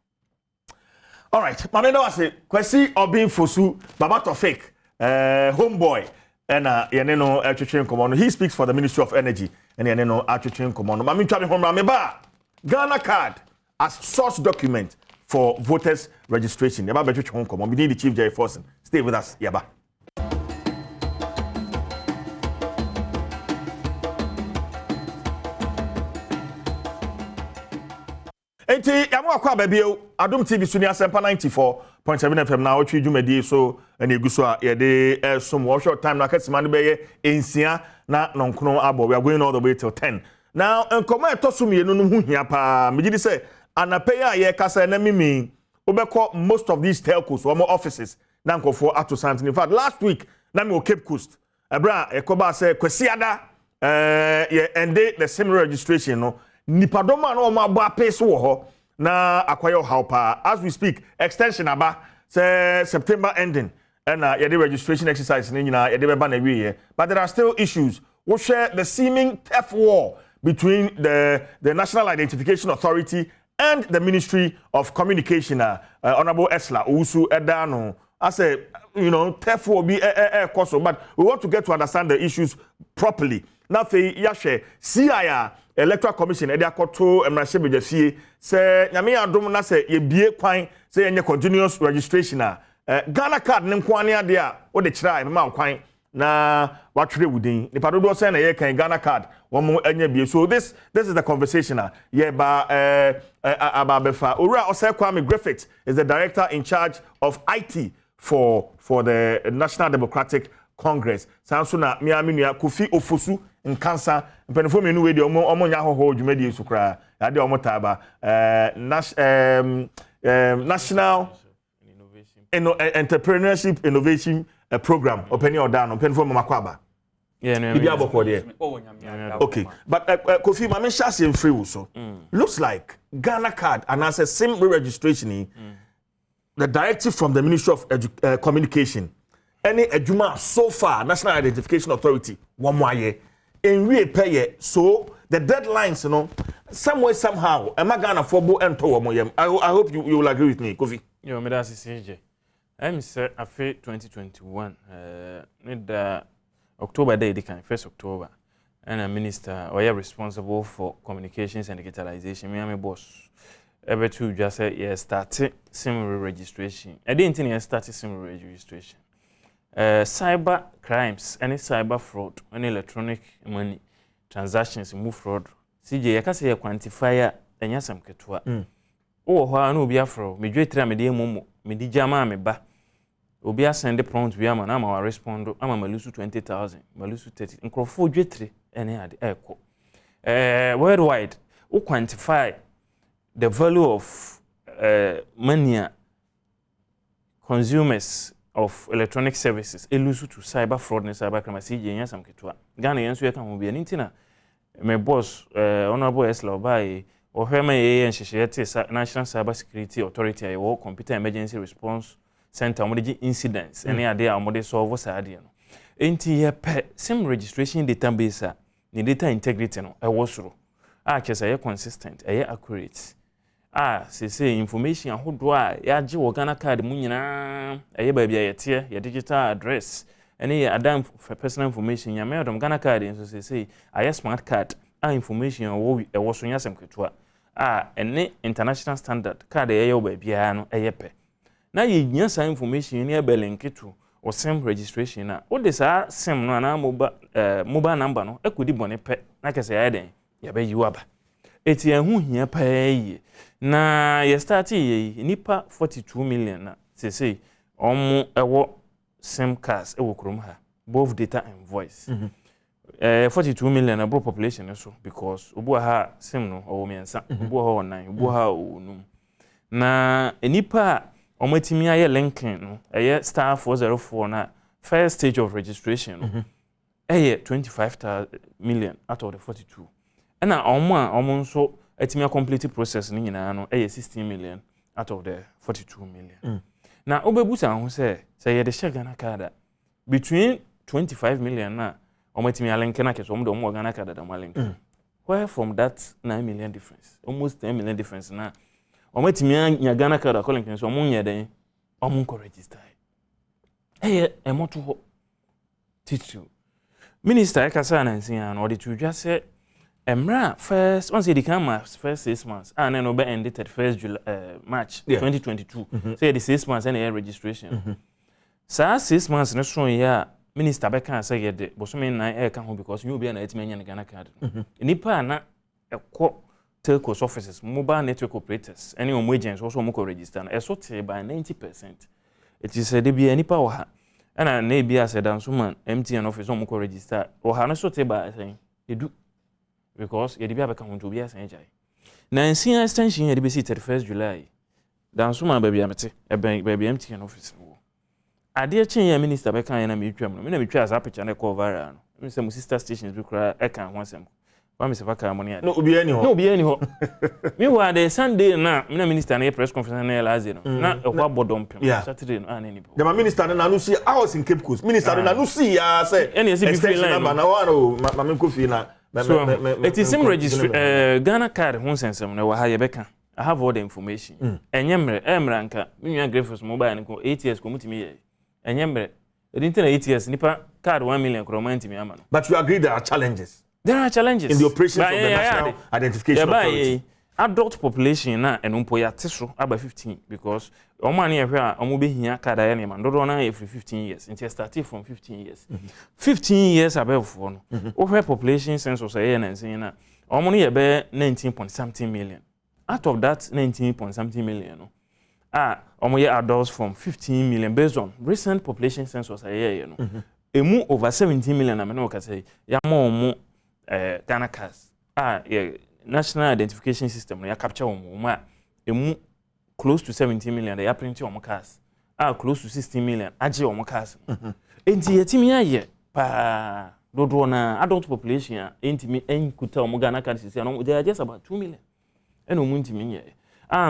All right mame no ase kwesi obin fosu baba to fake homeboy and yene no atwetwe nkomo no he speaks for the Ministry of Energy and yene no atwetwe nkomo no mame twa me homra me ba Ghana card as source document for voters registration yaba betwetwe nkomo we need the Chief Jerry Forson stay with us yaba. Enti yamu akwa babie Adom TV so ni asempa 94.7 FM na otwi dwumadi so na eguso a ye de som wo short time na kasima ne beye ensia na nonkono abo we are going all the way till 10 now enkomo etoso mienu no hu hia pa megidi say anape ya ye kasa na mimi obekọ most of these telcos or more offices na nkofo ato Santin. In fact last week na me o Cape Coast ebra ekoba say kwasiada ende the SIM registration no nipadoma no ma ba pace wo ho na akwayo how as we speak extension aba say September ending and the registration exercise ni nyina ye de beba na wie but there are still issues we share the seeming tough war between the National Identification Authority and the Ministry of Communication Honorable Esla Usu Edano. I say, tough war be coso, but we want to get to understand the issues properly. Now, yashe CIA Electoral Commission edia koto emrashe bejafie say nyame adom na say ye bie kwan say yenye continuous registration Ghana card ne nkwane ade a wo de kira ma kwan na watwere wudin nipa dodo say na ye kan Ghana card wo mo anya bie. So this is the conversation ye ba ababefa Ora Osei Kwame Griffith is the director in charge of IT for the National Democratic Congress. Sanso na miaminu Kofi Ofosu nkansa mpenfo menu we de omo nya hoho dwumadi su kra ya de omo taba National Entrepreneurship Innovation Program openi oda no mpenfo makwaba okay but Kofi mame shase free so looks like Ghana card and as a SIM registration the directive from the Ministry of Communication any adjuma so far National Identification Authority one more year in we pay so the deadlines some way somehow am I Ghana for bo ento wo yem. I hope you will agree with me Kofi. Yo me da CJ I'm say afi 2021 need October day kan 1st October and a minister or responsible for communications and digitalization me boss ever to just say start SIM registration. I didn't think start SIM registration. Cyber crimes, any cyber fraud, any electronic money transactions, move fraud. CJ, you can say a quantifier and yasam ketwa. Oh, how no be afro, me dretra me de momo, me di jama me ba. Obia send the prompt we am and I'm respond, I'm a malusu 20,000, malusu 30, and crofo jetri, any ad echo. Worldwide, who quantify the value of money consumers of electronic services elusu to cyber fraud and cyber crime CJ yasam ketwa Ghana yenso ye kan ho bia ntina my boss honorable Esla Obai ohwema ye nhyehyete National Cyber Security Authority ayo Computer Emergency Response Center omode incidents ene ade a omode solve saade no enti ye pe SIM registration database ni data integrity no ewosoro a kesa ye consistent accurate say information ahodo a yaje wo Ghana card mu nyina ba bia yete ya digital address ene ya adam personal information ya me odom Ghana card so say smart card information wo so nyasem ketua ene international standard card ye ba bia no pe na ye nyasa information ne be link to o SIM registration na wo de sa SIM no na mobile number no ekodi bone pe na kese ya den ya be yiwaba eti ehu hia pay na ye start ye nipa 42 million na say omo ewo SIM cards ewo krom ha both data and voice 42 million na population so because obu ha SIM no owo miensa obu ha online obu ha onum na nipa omatimi aye linking no star 404 na first stage of registration 25 million out of the 42 and omo nso etimi complete process ni nyina no 16 million out of the 42 million na obebusa ho say ye de share Ghana card between 25 million na omo etimi alenke na keso omo Ghana card da malenke where from that 9 million difference almost 10 million difference na omo etimi anya Ghana card akolenke so omo nya den omo ko register emoto ho titu minister ekasa na nsia na odi to just say Emra first once they come first 6 months and then over ended 31st July March 2022 say the 6 months and registration so 6 months no so ya minister be kan say de bosome nan kan ho because you be na etime nya Ghana card nipa na ekọ telcos offices mobile network operators any of agents also mo register na eso te by 90%. It is said be nipa wo ha na na bia said so man MTN office mo register wo ha no so te by saying edu because ye bia be kan to bia san jai na nsia extension ye be see 31st July dan so man ba bia mete e ben ba MTN office wo ade chen ye minister be kan ye na me twam no me na me twa as a picture na cover no me say mo sister stations bi kura e kan ho asem wa me se fa ka mo ne no obi ani ho no obi ani ho me wa the Sunday na minister na press conference na laze no na e ho abodom pem Saturday no ani bo the minister na no see I was in Cape Coast minister na no see ya say any see free line na wa ma me kofi na it is sim registry Ghana card ho sensem na wa ha ye beka I have all the information enyemre emranka me nwa graphics mobile nko 8 years ko mutimi ye enyemre the internet 8 years nipa card 1 million kromanti me ama no but you agree there are challenges in the operations of the National Identification Authority. Adult population na enumpo ya teso aba 15 because omo na ehwe a omo be hia card ya ne man dodo na e 15 years until starting from 15 years 15 years above for no ohwe population census ya na nsin na omo no ye be 19 point something million out of that 19 point something million no omo ye adults from 15 million based on recent population census ya no emu over 17 million na me no ka say ya mo omo Ghana cars national identification system no ya capture omo emu close to 17 million they are printing omo cars close to 16 million age omo cars enti yetimi aye pa dodo na adult population enti enkuta omo Ghana cars sisi no they are just about 2 million eno omo ntimi ye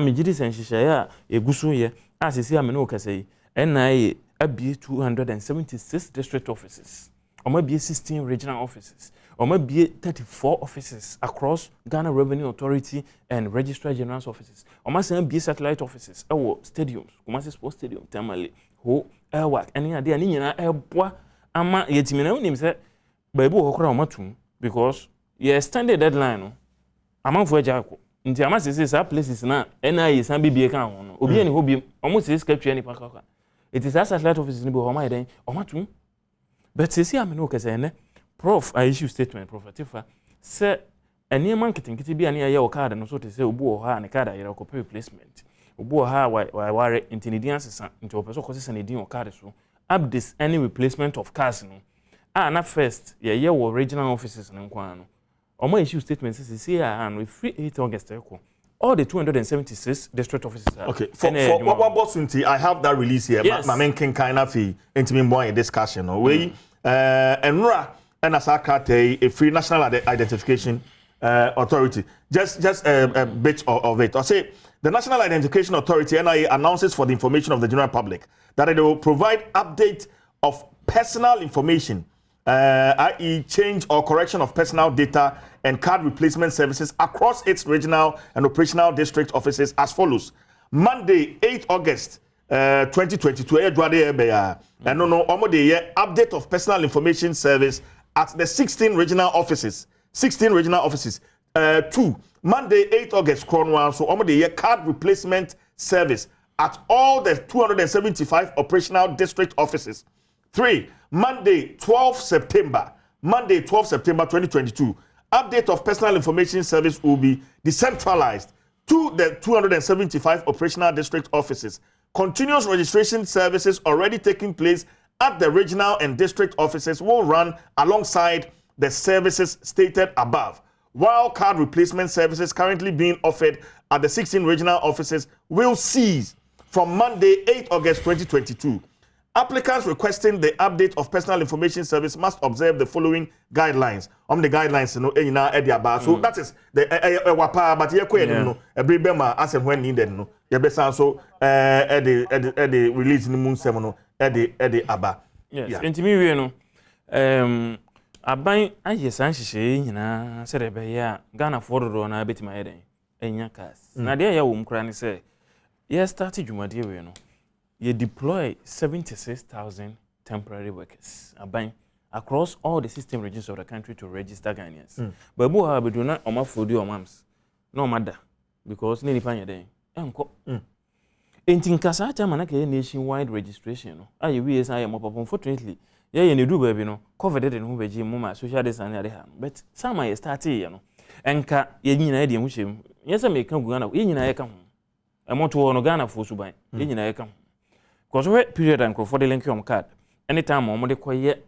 me gidi senhihye ya eguso ye sisi ame no kase na ye abie 276 district offices omo abie 16 regional offices Oma be 34 offices across Ghana Revenue Authority and Registrar General's offices. Oma say be satellite offices. Stadiums. Kuma say sports stadium. Tamale. Ho work. Any idea? Any nyina boa ama yetimi na unim say baibu hokora oma tum because ye extended deadline no. Amanfo agya ko. Nti ama say places na NIA san bibie kan ho no. Obi ani ho biem. Omo say scripture ni pakaka. It is a satellite offices ni be oma eden. Oma tum. But say am no kase ne. Prof, I issue statement, Prof. Tifa, say, a near marketing kitty be a near your card and so to say, Ubu ha and a card, a copy replacement. Ubu ha, why worry intelligence into a person causes an idiom card so. Up this any replacement of cars no. Not first, ye were regional offices and Quano. Or my issue statement says, see, and with free 8 August, all the 276 district offices are. Okay, for what opportunity, I have that release here. Yes. My main king kind of intimate boy in discussion. We, and and as a free national identification authority. Just a bit of it. I say the National Identification Authority (NIA) announces for the information of the general public that it will provide update of personal information, i.e., change or correction of personal data and card replacement services across its regional and operational district offices as follows: Monday, 8 August. 2022 and no update of personal information service at the 16 regional offices. 2 Monday 8 August Cornwall so card replacement service at all the 275 operational district offices. 3 Monday 12 September 2022 update of personal information service will be decentralized to the 275 operational district offices. Continuous registration services already taking place at the regional and district offices will run alongside the services stated above, while card replacement services currently being offered at the 16 regional offices will cease from Monday, 8 August 2022. Applicants requesting the update of personal information service must observe the following guidelines. The guidelines, so that is the wapa, but you every bema as and when needed. No, you best also the release in the moon seven aba. Yes, intimi no. Aban aye sanhihye nyina se de be ya Ghana fododo na betima heden enya cars. Na de ya wo mkra ne se ye start dwumade we no. You deploy 76,000 temporary workers across all the system regions of the country to register Ghanaians. But who have do not omafodi or mams no matter because nini panya den enko. Enti nkasa cha manake nationwide registration no. Aye we is aye mopop unfortunately ye ne do baby no covered in who beji mama social distance ade ha. But some aye start ye no. Enka ye nyina de mu hyem. Yesa me kan Ghana ye nyina ye ka ho. Emoto no Ghana fo suban ye nyina ye ka ho. Because we period and for the link your card. Anytime on the quiet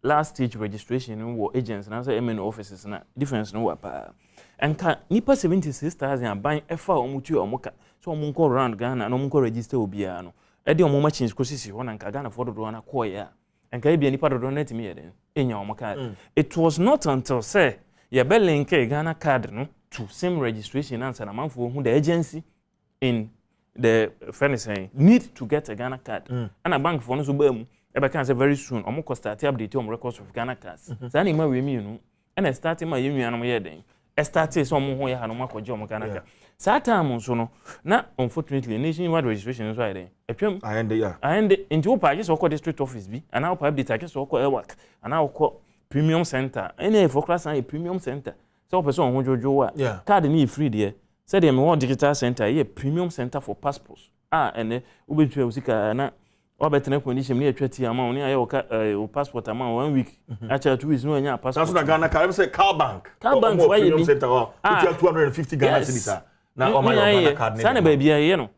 last stage registration in agents and answer MN offices na difference no wapa. And can nipa 76,000 and buying FA or mutu or moka. So munko around Ghana no munko register obiano. Edi omo change kosisi one and Ghana for the one acquire. and can be any part of donate me in your card. It was not until say your bell link Ghana card no to same registration answer a month for who the agency in the furniture need to get a Ghana card. And a bank for no boom. I can say very soon. I'm going start update on records of Ghana cards. So I with me, you know, and I started my union on my head. I started some who had no more job Ghana card. So time so no, now unfortunately, nationwide registration is right there. I end yeah. I end into a just walk district office B, and now update I just walk work, and now call premium center. Any for class a premium center. So person who Jojo yeah. Card need free there. Said them one digital center, yeah, premium center for passports. And we be to na. Or better condition near 20 amount near passport amount 1 week. Actually 2 weeks no any passport. That's what Ghana card. I say car bank. Car bank for you center. You have 250 Ghana cedis. Now on my Ghana card. Sana baby you know.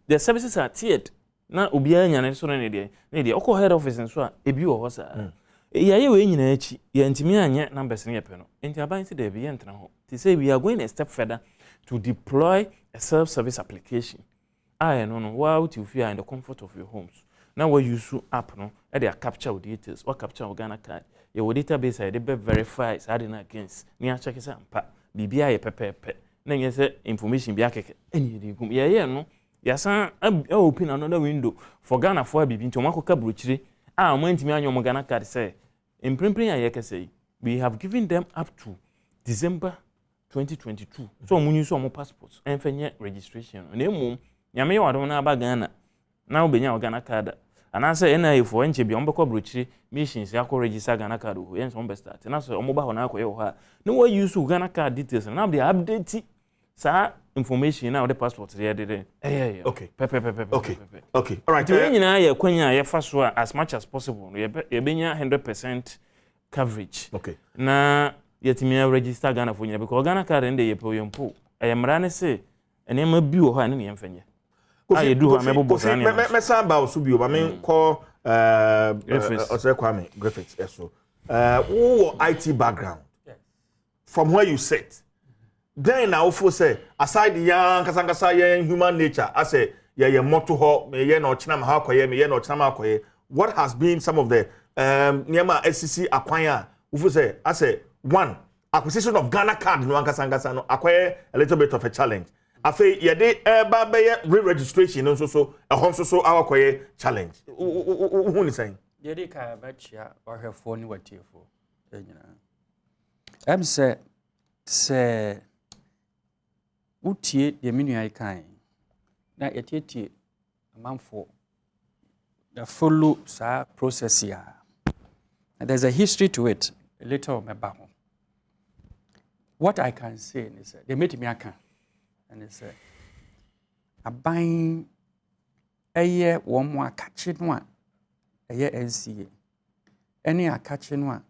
The services are tiered. Na obiya nya so na dey. Na dey okọ head office nso a ebi wo ho sa. Ya ye we nyina achi. Ya ntimi anya numbers ne yepe no. Enti aban se dey be ye ntena ho. They say we are going a step further to deploy a self-service application. No, wow, you feel in the comfort of your homes. Now we use app no, they are capture details or capture Ghana card. Your database I be verify adding against. Near check is ampa. BBI pepe. Then you say information be akeke. Any yeah no. Yes, open another window for Ghana for BB to Mako Kabruchri. Went me on your Ghana card say. In primping I say we have given them up to December 2022. So we use some passports and for registration. Name Yame wa don't know Ghana. Now be nya Ghana card. And I say NIA for enche bi ombeko brochiri missions ya ko register Ghana card o yen so be start. Na so omoba ho na akoye ho ha. No we use Ghana card details. Now they update sa information now the passport there there. Okay. Okay. All right. The nyina ya kwanya ya fa so as much as possible. Ye be nya 100% coverage. Okay. Na yetimi register Ghana for nyina because Ghana card ndey ye po yempo. Mra ne say ene ma bi wo ho ane ne yemfanye. I do have a boss. Mesamba Subio, I mean, call Kwame Griffiths. So, who IT background from where you sit. Then I also say, aside the young Kasangasa human nature, I say, yeah, motto ho, me no chinam ha koye, me no chinam koye. What has been some of the Niama SCC acquire? Who say, I say, one acquisition of Ghana card no Kasangasa no acquire a little bit of a challenge. Afe yede ba re-registration nso so ehon so awakoye challenge. Who ni saying? Yede ka ba chia ohwefo ni watiefo enyina. Se utie de menu ai kan na etietie amanfo the follow sa process ya. There's a history to it. A little meba ho. What I can say is they made me akan. And it's a buying a year one more catching one a year NCA. Any a catching one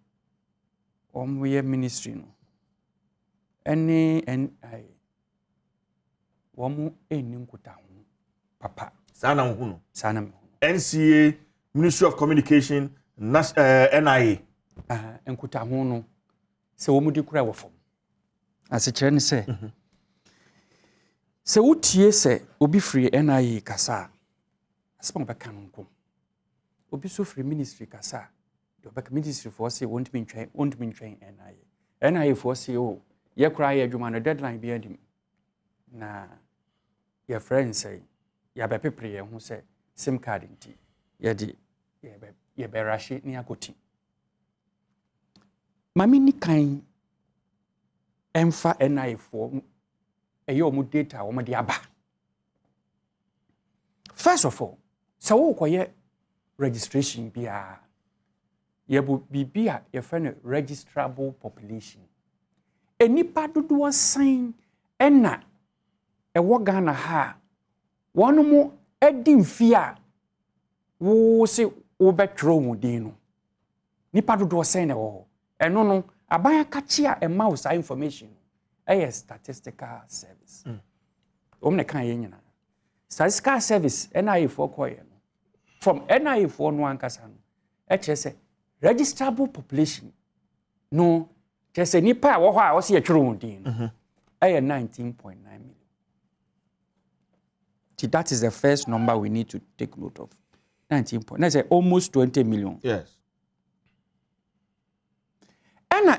ministry no. Any NI one more in Papa. Sana Huno. Sana NCA, Ministry of Communication, NIA. And Kutahuno. So we do cry for. As a chairman say. Se utie se obi free NIA kasa aspa beka nko obi so free ministry kasa do beka ministry for say won't be train NIA for say oh ye kra ye adwuma no deadline bi adim na your friend say ya be pepre ye ho say sim card nti ye di ye be rashi ni akoti mami ni kan emfa NIA for eyo data wo de aba. First of all, so wo koye registration bia ye bu bibia ye friend registrable population. Enipa dodo san ena ewo Ghana ha wonu mu edi mfia wo se wo betro mu din no. Nipa dodo san na wo. Eno no aban akachia ema wo sa information. A statistical service. Omne kan ye nyina. Statistical service NIA for koye no. From NIA for no ankasa no. E say registrable population no say nipa wo ho a wo se yetwero wondin no. 19.9 million. That is the first number we need to take note of. 19. Let's say almost 20 million. Yes.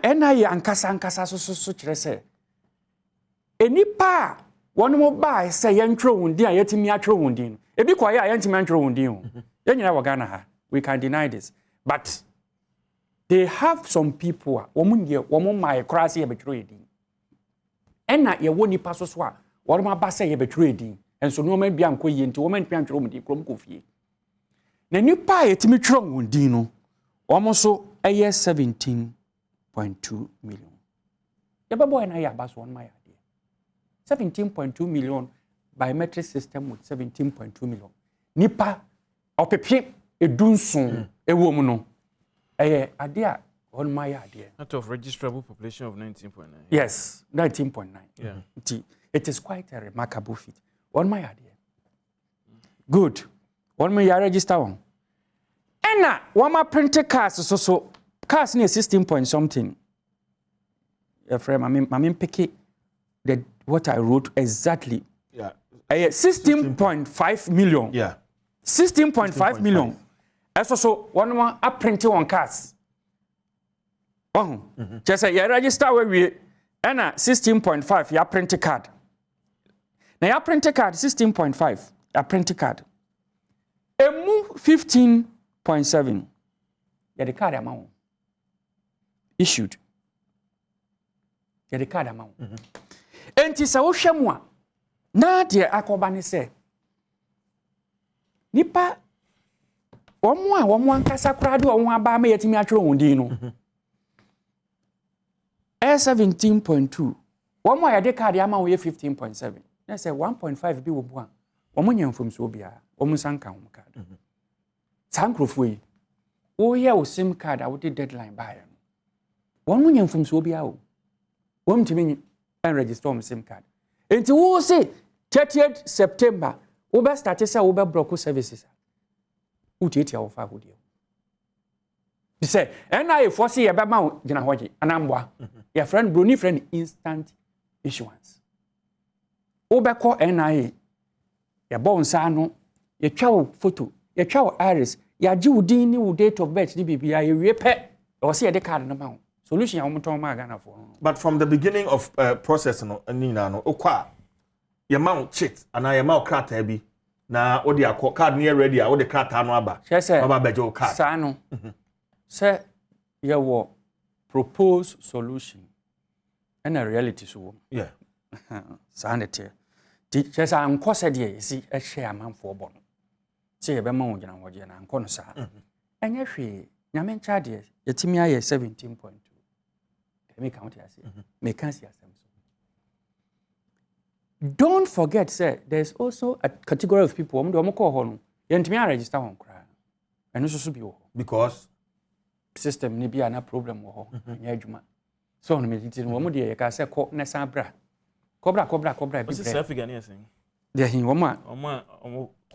ena ye ankasa so kyerɛ sɛ enipa wɔn mo ba sɛ yɛntwerɛ hundin a yɛtimi atwerɛ hundin ebi kɔ yɛ a yɛntimi atwerɛ hundin o yɛnyina wɔ Ghana ha we can deny this but they have some people a wɔn ma kora sɛ yɛbɛtwerɛ edin ena yɛwɔ nipa so a wɔn aba sɛ yɛbɛtwerɛ edin enso no ma bia nkɔ yie nti wɔn ntimi atwerɛ hundin krom kɔ fie na nipa a yɛtimi twerɛ hundin no wɔn so ɛyɛ 17.2 million yɛbɛbɔ ena yɛ aba so wɔn ma yɛ 17.2 million biometric system with 17.2 million. Nipa opepe edunsun ewo mu no. Ade on my idea. Out of registrable population of 19.9. Yes, 19.9. Yeah. It is quite a remarkable feat. On my idea. Good. One may register on. Enna, one my printed cards so cards near 16 point something. Frame, I mean pick it what I wrote exactly. Yeah. 16.5 million. Yeah. 16.5 million. So one more I printed on cards. Oh, just say you register where we and 16.5 you print a card. Now you print a card 16.5 you print a card. A move 15.7. Yeah, the card amount issued. Yeah, the card amount. Enti sa wo hwɛ mu a na de akɔba ne sɛ nipa wɔn ankasa kora de wɔn aba ma yɛtimi atwerɛ wɔn din no 17.2 wɔn a yɛde card ama wo yɛ 15.7 na sɛ 1.5 bi wɔ bu a wɔn nyɛ mfomso bia wɔn nsa nka wɔn card saa nkrofo yi wo yɛ wo sim card a wo de deadline ba yɛ no wɔn nyɛ mfomso bia o wɔn ntimi and register on SIM card. And to say 30th September, Uber started say Uber broke services. Uti ya ofa hudio. He say, and I foresee a bama jina hoji anambwa. Your friend Bruni friend instant issuance. Uber call NIA. Ya bon sano, ya chow photo, ya chow iris, ya jiu dini u date of birth DBB ya repe or see a card no solution but from the beginning of process no nina no okwa your mount cheat and I am out card heavy na odi akọ card near ready a odi card no aba baba bejo card sano say you wo propose solution and a reality so yeah sanity just am kwose de si a share man for bon say e be ma won gina woje na anko no sa enye hwe nyame ncha de yetimi aye 17.2 me count here say me can see asem so don't forget say there's also a category of people who call ho no yentimi register hon kra eno so bi wo because system ni bia na problem wo ho nya adwuma so no me titi no mo de ye ka say ko na san bra cobra bi what's the figure near saying there hin wo ma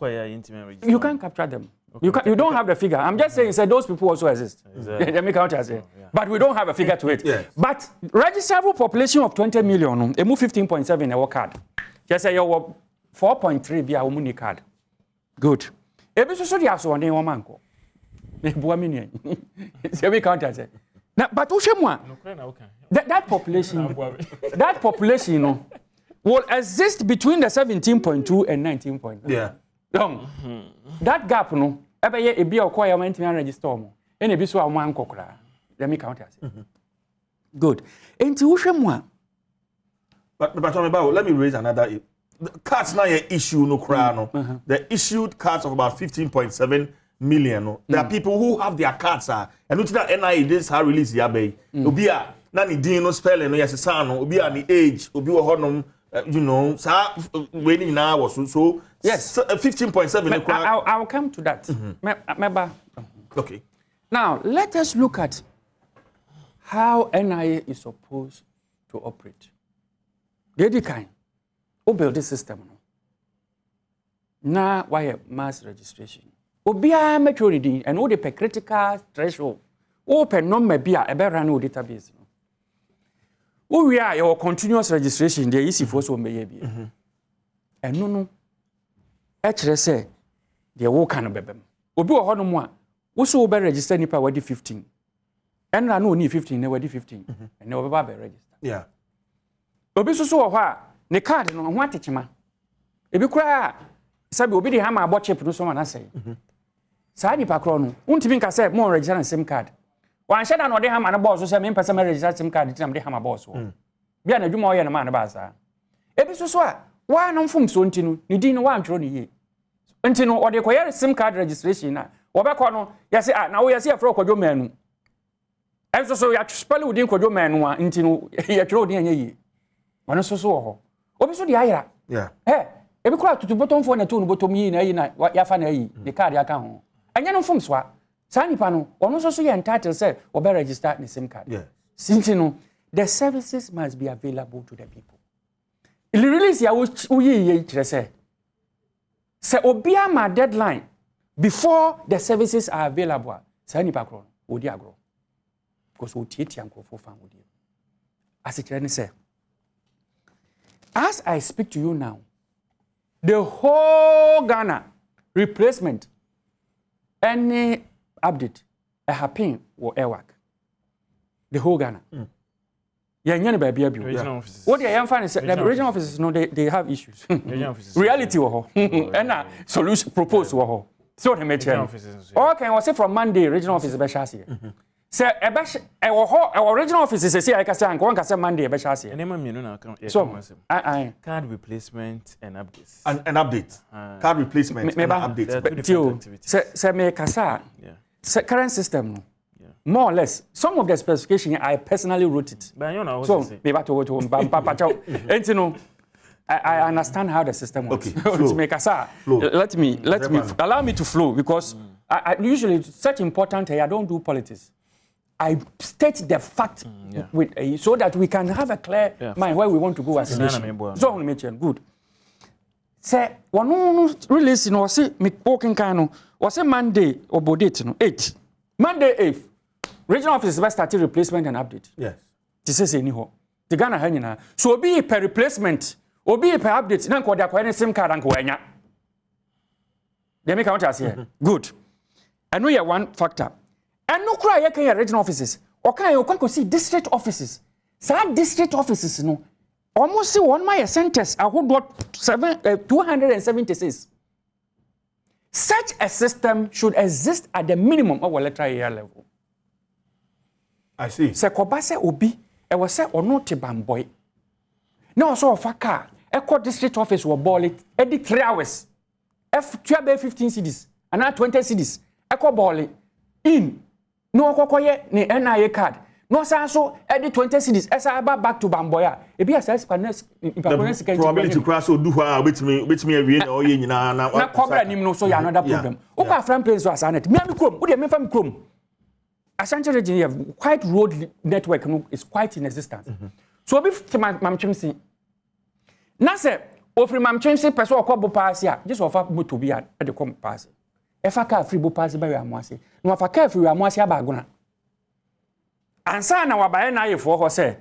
register you can't capture them. Okay. You don't have the figure. I'm just saying, those people also exist. Let me count as but we don't have a figure to it. Yes. But registrable population of 20 million, a move 15.7 in our card. Just say you 4.3 be our money card. Good. Ebi so the aso one woman ko. Let me count as it. Now, but that population, you know, will exist between the 17.2 and 19.9. Yeah. That gap, no, ever ye be a choir mentally register mo. Any be so a man kokra. Let me count as. Good. Into Ushemwa. But let me raise another. The cards now issue no crano. The issued cards of about 15.7 million. No. There are people who have their cards and which that NIA this how release yabe. Obia nani dino spelling no yes no obia ni age obi wo honum you know sa waiting now was so yes 15.7 I'll come to that. Okay. Now let us look at how NIA is supposed to operate. The kind who build this system now why mass registration obia maturity and all the critical threshold open number be a better run database we are your continuous registration there easy for so may be and no actually say the wo can bebem obi wo hono mo a wo so be register nipa wadi 15 and I know only 15 na wadi 15 and no be register yeah obi so wo ho a ne card no ho atechema ebi kura sabi obi de ha ma abo chip no so ma na say sa ni pa kro no untimi nka say mo register na sim card wan sheda no de ha ma na boss so say me pesa me register sim card tinam de ha ma boss wo bia na dwuma o ye na ma na ba sa ebi so a wa no mfom so ntinu ni din no wa antro ni ye ntinu o de koye sim card registration na wo be ko no yesi na wo yesi afro kwadwo manu enso so ya spell within kwadwo manu a ntinu ya twro din anya yi wano so wo ho obi so de ayira yeah ebi kura tutu bottom fo na to no bottom yi na yi na ya fa na yi the card aka ho anya no mfom so a sa nipa no ono so ye entitled say wo be register the sim card yeah ntinu the services must be available to the people. The release ya uyi kire say obia ma deadline before the services are available. Say nipa kro odi agro. Because o tie ankrofo fan odi. As it kire say, as I speak to you now, the whole Ghana replacement any update happen or airwork. The whole Ghana. Yeah, regional offices. What they are finding is the regional offices, no, they have issues. Reality, and solution proposed. So they make okay, I say from Monday, regional offices be chassis. Say our regional offices say I can say one can say Monday be chassis. So card replacement and updates. An update. Card replacement and update. Say me kasa. Say current system. More or less, some of the specifications I personally wrote it. But you know, so maybe and you know, I understand how the system works. Okay, let me allow me to flow because I usually such important. I don't do politics. I state the fact with so that we can have a clear mind where we want to go as a nation. So good. Say one no release no say me working kind was a Monday or date no 8 Monday 8th. Regional offices will start replacement and update. Yes. This is anyhow. The Ghana hanyina. So obi per replacement, obi per update. Na nko dia kwa any SIM card anko enya. They make out here. Good. I know you one factor. And no cry you can regional offices. Or can you see district offices? Some district offices no. Almost see one my centers. I would what 276. Such a system should exist at the minimum of our electoral year level. I see. Se kobase obi e wo se ono te bamboy. Na so ofa car e ko district office wo ball it e 3 hours. F 15 cedis and 20 cedis e ko ball in no kokoye ni NIA card. No sa so e 20 cedis e sa back to bamboy a e bi assess probably to cross do wha betimi awie na oye nyina na cobra nim no so ya another problem. Uka from place so asanet. Me krom, wo de me fam krom. Ashanti region have quite road network is quite in existence. So be mamchimsi. Na se ofri mamchimsi person okobo pass ya just ofa moto bi at the come pass. Efa car free bo pass ba we amoase. No afa car free we amoase abagona. Ansa na wabaye na yefo ho se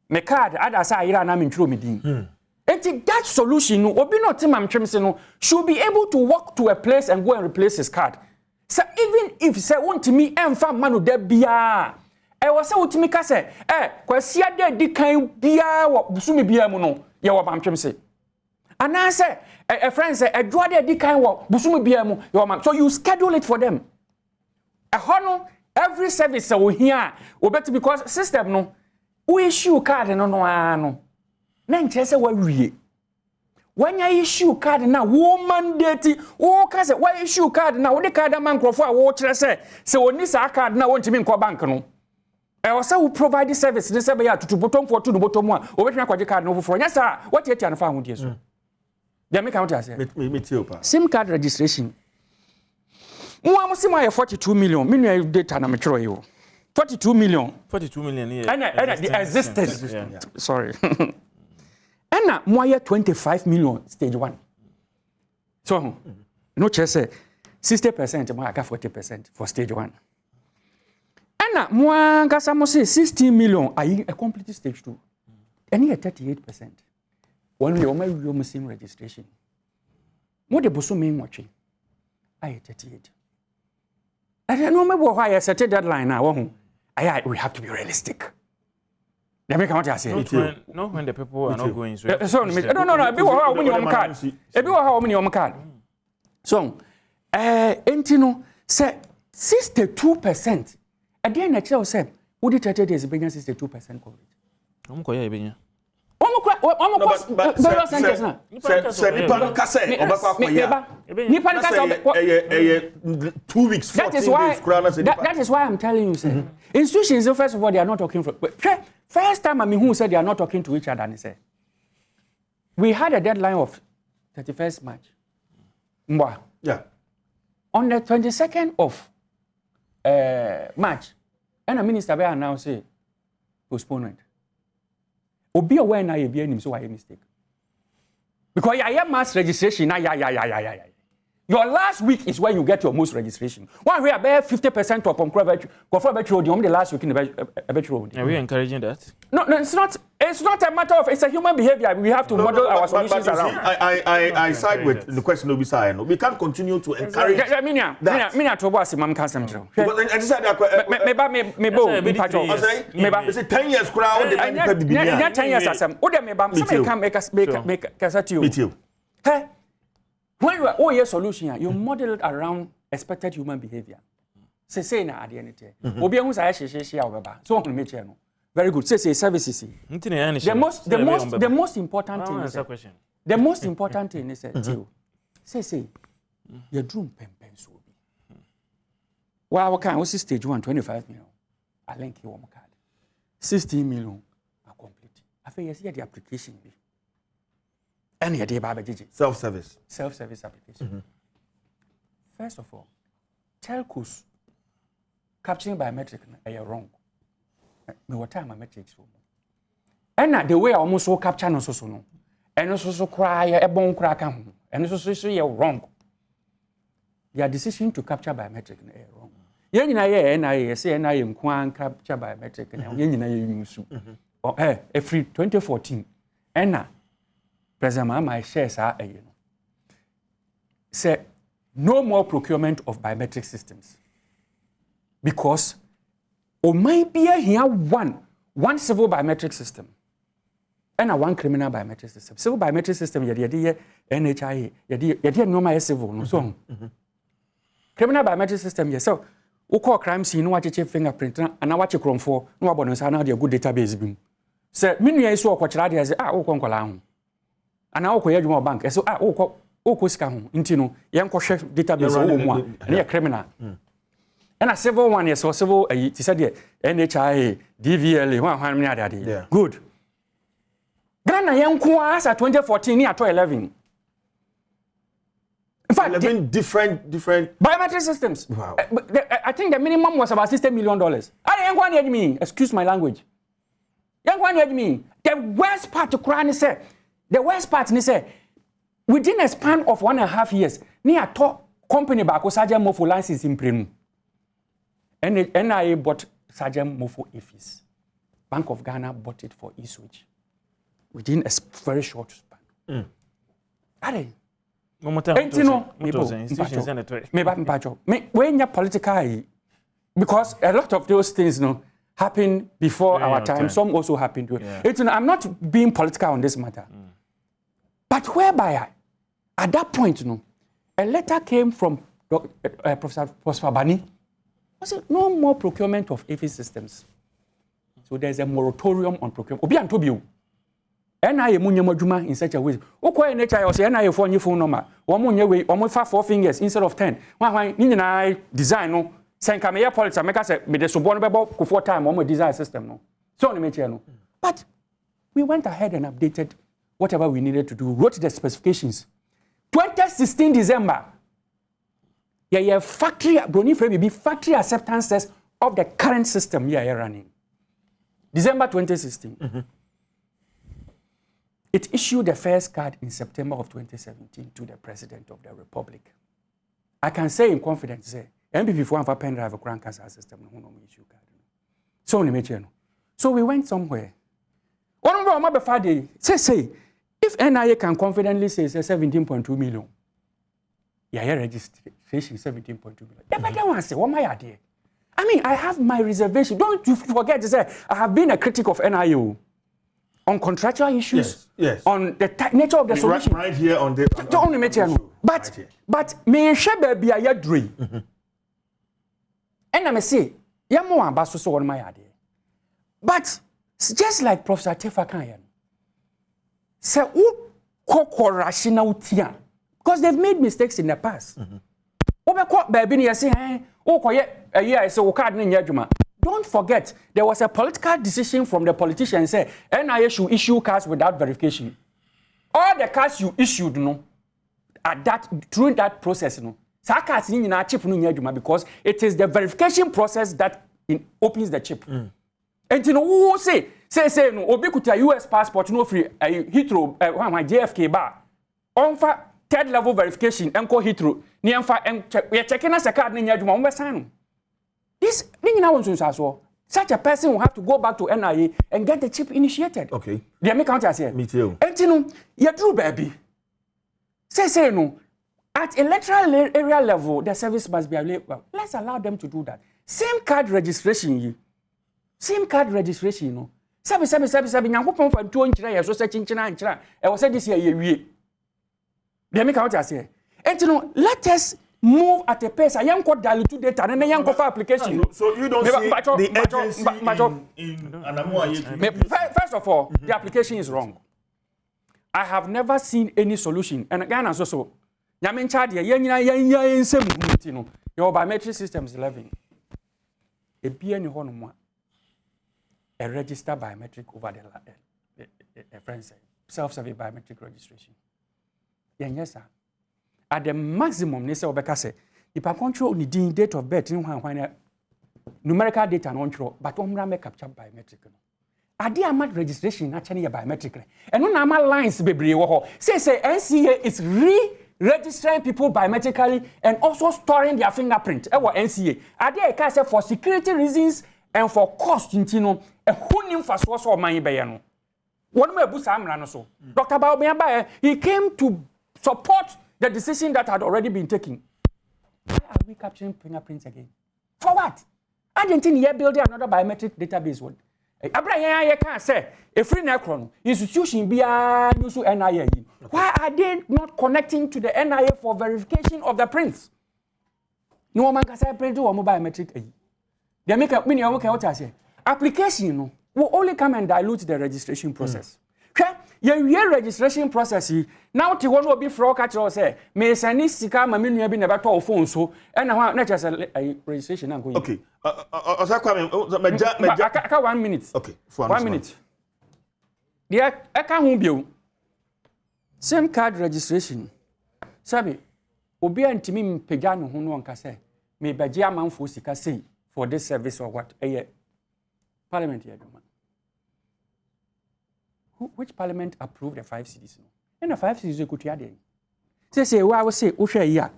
me card ada sa ayira na me ntwiro me din. That solution no obi no tim mamchimsi no should be able to walk to a place and go and replace his card. So even if say want me emfa manu de bia e wo say wotimi ka say kwasia de di kan bia wo busumi bia mu no ye wo bamtwem say ana say a friend say adwo de di kan wo busumi bia mu ye wo so you schedule it for them hono every service we here we bet because system no we issue card no ano na nche say wa wie when you issue card na wo mandate wo ka say why issue card na wo de card man crofo a wo kire say oni sa card na wo ntimi nko bank no e wo say we provide service ni say be ya tutu bottom for to no bottom a wo betwa kwaje card no foforo nya sa what yet an fa ho die so ya me count say me tell pa SIM card registration mo am sim ay 42 million me data na me kiro yo 42 million here and the existing sorry and moya 25 million stage 1. So no chance 60% moya 40% for stage 1. And moya gasa mo say 16 million ayi a complete stage 2. And here 38%. When we my real SIM registration. Mo de boso me nwotwe. Ayi 38. And no me bo why set deadline na wo ho. we have to be realistic. Let me come out and say. Not when the people are not going. No. Be how many on card. Be how many on card. So, entino say 62%. Again, I tell say, would it 30 days bring 62% coverage? I'm going to be. That is why I'm telling you, sir. Institutions, first of all, they are not talking from. First time I mean, who said they are not talking to each other, and say, we had a deadline of 31st March. Yeah. On the 22nd of March, and the minister will announce a postponement. Obi aware na ye him so why mistake. Because you have mass registration. Your last week is when you get your most registration. One way about 50% of the last week in the road. Are we encouraging that? No, it's not. It's not a matter of. It's a human behavior. We have to model our solutions around. I side with the question. We can't continue to encourage. Mina to boss him. I'm canceling. Because I decided. Maybe 10 years. Not 10 years. Some can make us make you. Hey. When you are your solution, you model it around expected human behavior. Say na at the end of the day. So very good. Say services. The most important thing is the most important thing is say your dream pen so be. Well, what can stage 1 25 million? I link you on card. 16 million are complete. I think yes, the application be. Any idea about self-service application. First of all, telcos capturing biometric are wrong. Me what time biometrics so. And the way almost so capture no so no. And also cry a bone crack and also say wrong. Your decision to capture biometric are wrong. Yen na say na yem kwan capture biometric na yen na use. Every 2014 and President Mahama shares are say no more procurement of biometric systems because or maybe here one civil biometric system and one criminal biometric system. Civil biometric system yadi NHIA yadi normal civil no so. Criminal biometric system yes so we call crime scene no watch fingerprint and watch chrome for no abonance na dey good database bi. Say menu is so kwachira dey say wo konkola ho. And now we have bank. So intino database and a criminal. And a civil one is so civil. It said NHIA, DVLA, 100. Good. Ghana young as at 2014 near 2011. In fact, 11 different biometric systems. Wow. I think the minimum was about $60 million. I young one heard me. Excuse my language. Young one heard me. The worst part to cry is the worst part is say within a span of 1.5 years, near top company back Sergeant Mofo license in Prenu. And NIA bought Sergeant Mofo EFIS. Bank of Ghana bought it for e-switch within a very short span. When you're political, because a lot of those things happen before our time. Some also happen. I'm not being political on this matter. But whereby, at that point, a letter came from Professor Bani. I said, no more procurement of AV systems. So there's a moratorium on procurement. Obi Antobio. NIA munyamajuma in such a way. Okwa NHI or say NIA for new phone number. One 4 fingers instead of 10. Why design no. Sen kamaya politics make us me the subon bebo ko for time one design system no. So on no. But we went ahead and updated whatever we needed to do, wrote the specifications. 2016 December, factory acceptances of the current system you're running. December 2016. It issued the first card in September of 2017 to the President of the Republic. I can say in confidence, say, MPP for a pen drive a grand cancer system, no issue card. So we went somewhere. One of my father say, if NIA can confidently say 17.2 million, registration 17.2 million. The better one say, what my idea? I mean, I have my reservation. Don't you forget to say, I have been a critic of NIO on contractual issues, yes. on the nature of the solution. Right here on the... Don't make it. But me share baby a dream. And I may say, Yamu ambasso so on my idea. But just like Professor Tefa Kanyan, say, who rational tia, because they've made mistakes in the past. Baby, say, a year so don't forget, there was a political decision from the politicians say NIA should issue cards without verification. All the cards you issued, through that process, cards in our chip because it is the verification process that opens the chip. And you know who say no, Obikuta US passport no free Heathrow my JFK bar. On for third level verification, Enco Heathrow. We are checking us a card in Yajuma sign. This thing now such a person will have to go back to NIA and get the chip initiated. Okay. The American say. Me too. And you know, you true baby. Say no. At electoral area level, the service must be available. Let's allow them to do that. Same card registration, you know. Sabi, Nyankopon for 200 years, so searching China. I was said this year, the American say. And you know, let us move at a pace. I am quite diluted data and I am for application. So you don't see the agency First of all, the application is wrong. I have never seen any solution. And again, as also, Yamin Chadia, your biometric systems 11. A BN Honoma, a registered biometric over the friends, self-service biometric registration. Yes, sir. At the maximum, they say, if I control the date of birth, numerical data non true, but make capture biometric. I did a registration actually biometric. And no normal lines, baby. Say NCA is re-registering people biometrically and also storing their fingerprint. NCA. I did a case for security reasons and for cost, a who for source of money bayano. One way Busa so. Dr. Baobia, he came to support the decision that had already been taken. Why are we capturing fingerprints again? For what? I didn't think you're building another biometric database one. I can't say a free necron institution be a new NIA. Why are they not connecting to the NIA for verification of the prints? No man can say print or biometric. They make a mini what I say. Application will only come and dilute the registration process. Your registration process now to one will be fraud catcher say may send this scam a million be never told phone so and now not just a registration. Okay. 1 minute. Okay. 1 minute. The account bill. Same card registration. Sabi obi antimi mpega no ho no nka say me beje amanfo sika say for this service or what? Parliament here. Which parliament approved the 5 cities? And the 5 cities could hear them. Say, well, I will say, Usha,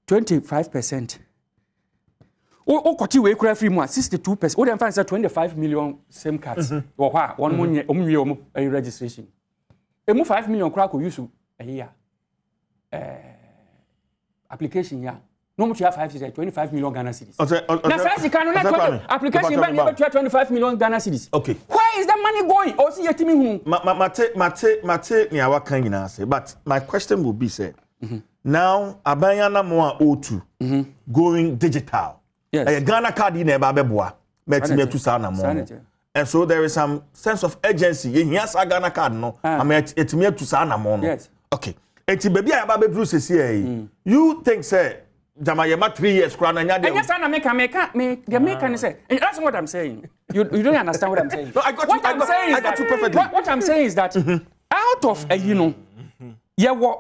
25%. Oh, Koti way free more 62%. Oh, then find 25 million same cards. Or what? 1 million registration. A move 5 million crack use a year. Application, yeah. No much have 5 cities, 25 million Ghana cedis. Now, first, you cannot application by 25 million Ghana cedis. Okay. Where is the money going? Or see a team who? But my question will be said. Now, Abayana Moa O2 going digital. Yes. A Ghana card in a Babeboa, Metimia to Sana. And so there is some sense of urgency. Yes, a Ghana card, no. I mean, it's mere to Sana Mono. Yes. Okay. And baby, I Babe Bruce is here. You think, sir? Jamayama 3 years crown and yes, I make the American say. And that's what I'm saying. You don't understand what I'm saying. No, I got you perfectly. What I'm saying is that out of there were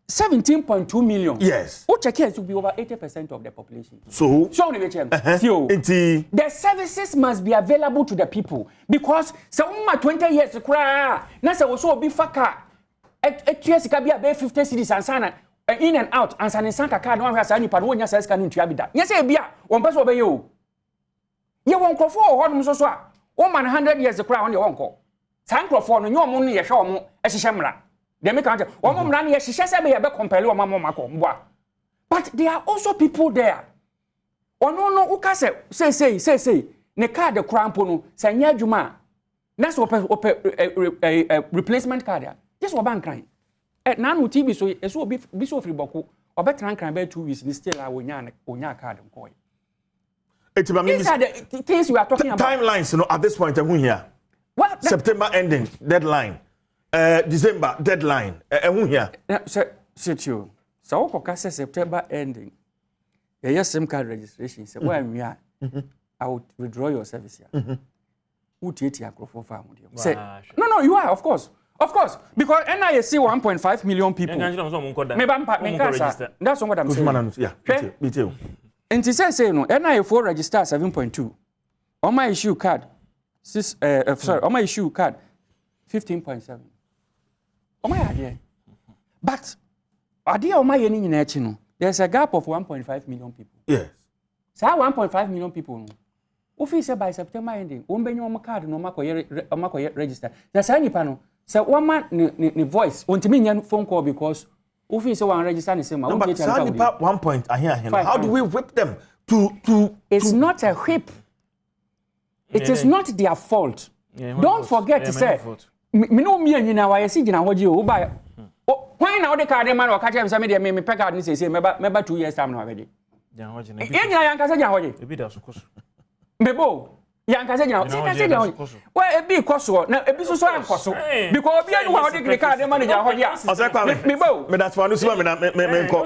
17.2 million. Yes. Who check here to be over 80% of the population. So the services must be available to the people because some 20 years cry. Nasa also be faka. At years can be about 50 cities and sana. In and out, and Sanka card, one has any Paduania says can into yes, Bia, one person obey you. You won't call for one so 100 years the crown your uncle. Sancrophone, and your money a show as a shamra. They make out 1 money, yes, she says I be a compel or mamma. But there are also people there. no uka say ne card the crampo no say nya adwuma na so replacement card just wo bank cry na no TV so eso obi bi so free boko obetran cry by 2 weeks ni still a wonya card nko these are the things we are talking about. Timelines, at this point, here. What? September ending, deadline. December, deadline. Here. So September ending. Yes, SIM card registration. So when we are, I would withdraw your service here. Who take your farm? No, you are, of course. Of course, because NIC 1.5 million people. That's what I'm saying. Yeah, me too. And he says, no, NI4 register 7.2. On my issue card, on my issue card, 15.7. On my idea. But, idea on my any there's a gap of 1.5 million people. Yes. So 1.5 million people. If say by September ending, when you card no mako register. There's any panel. So one man ni voice, want to mean phone call because if you want to register the same, no, but 1 point I hear him. How do we whip them to It's not a whip. It is not their fault. Don't forget to say me no me anyina why see gina hoji o buy. When now the card man or catch him say me pack out ni say member 2 years time no already. Gina hoji na. Anyina yan kasa gina hoji. Ebi da so koso. Mebo yan kasa gina hoji. Why ebi koso na ebi so ankoso because obi anu wa the card man gina hoji a. Mebo me that's for no see me ko.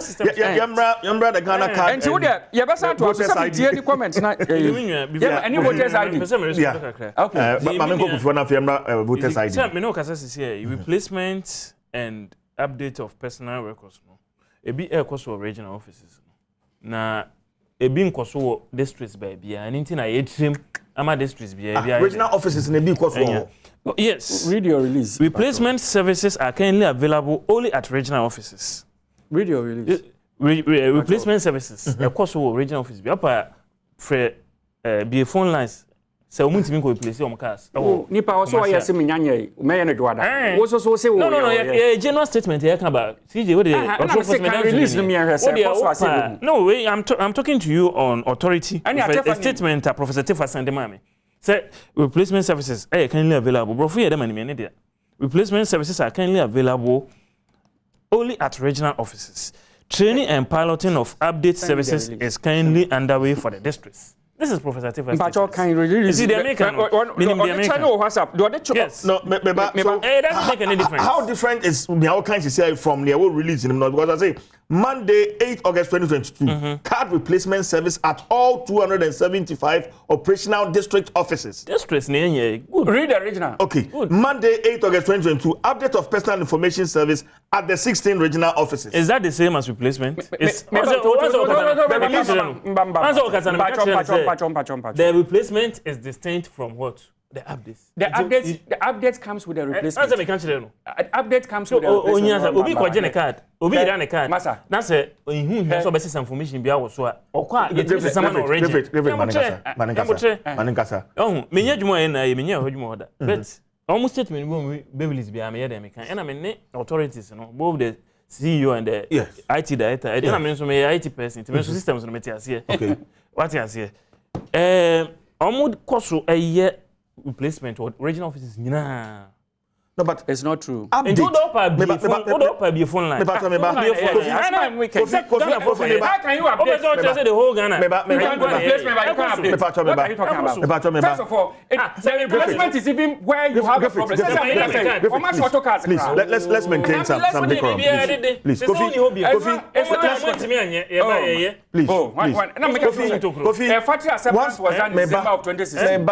Yambra the Ghana card. And you there you better to some tie the comments na. Any voters ID. Okay. But me go for na Yambra voters ID. Me no kasa say replacement and update of personal records no. Ebi koso regional offices. Na ebi nkoso districts ba bia anything na yetrim ama districts bia regional offices na ebi koso. Yes. Read your release. Replacement services are currently available only at regional offices. Read your release. Replacement services. Of course, regional office. Be up for be phone lines. So we need to replace your cars. Oh, nipa also why you say me nyanye. Me na doada. Wo so say wo. No. General statement here can about. CJ, what the release me here. No, wait. I'm talking to you on authority. A statement that Professor Tifa sent me. Say replacement services are currently available. Bro, for them any there. Replacement services are currently available only at regional offices. Training and piloting of update services is currently underway for the districts. This is Professor Tifa. But you can release. Is it the American? Meaning the American. Channel WhatsApp. Do they? Yes. No, so, it doesn't make any difference. How different is how can you say from the release in them? Because I say Monday, 8 August 2022, card replacement service at all 275 operational district offices. Districts, good. Read the original. Okay. Good. Monday, 8 August 2022, update of personal information service at the 16 regional offices. Is that the same as replacement? The replacement is distinct from what? The updates. The update comes with the replacement. Update comes with the replacement. Obi ko jene card. Obi ira ne card. Na say ohun so be some information bia wo so a. Okwa get some man already. Maninkasa. Menya adwuma ye na ye menya adwuma oda. But almost statement we Beverly's bia me ye dem kan. Na me ne authorities no both the CEO and the IT director. And I mean so me IT person. To me systems no meti ase. Okay. What you ase? Omud koso replacement or regional offices nyina. No, but it's not true. And you don't have your phone line. How can you update the whole Ghana? First of all, the replacement is even where you have a problem. Please, let's maintain some decorum. Please, acceptance was done in December of 2016.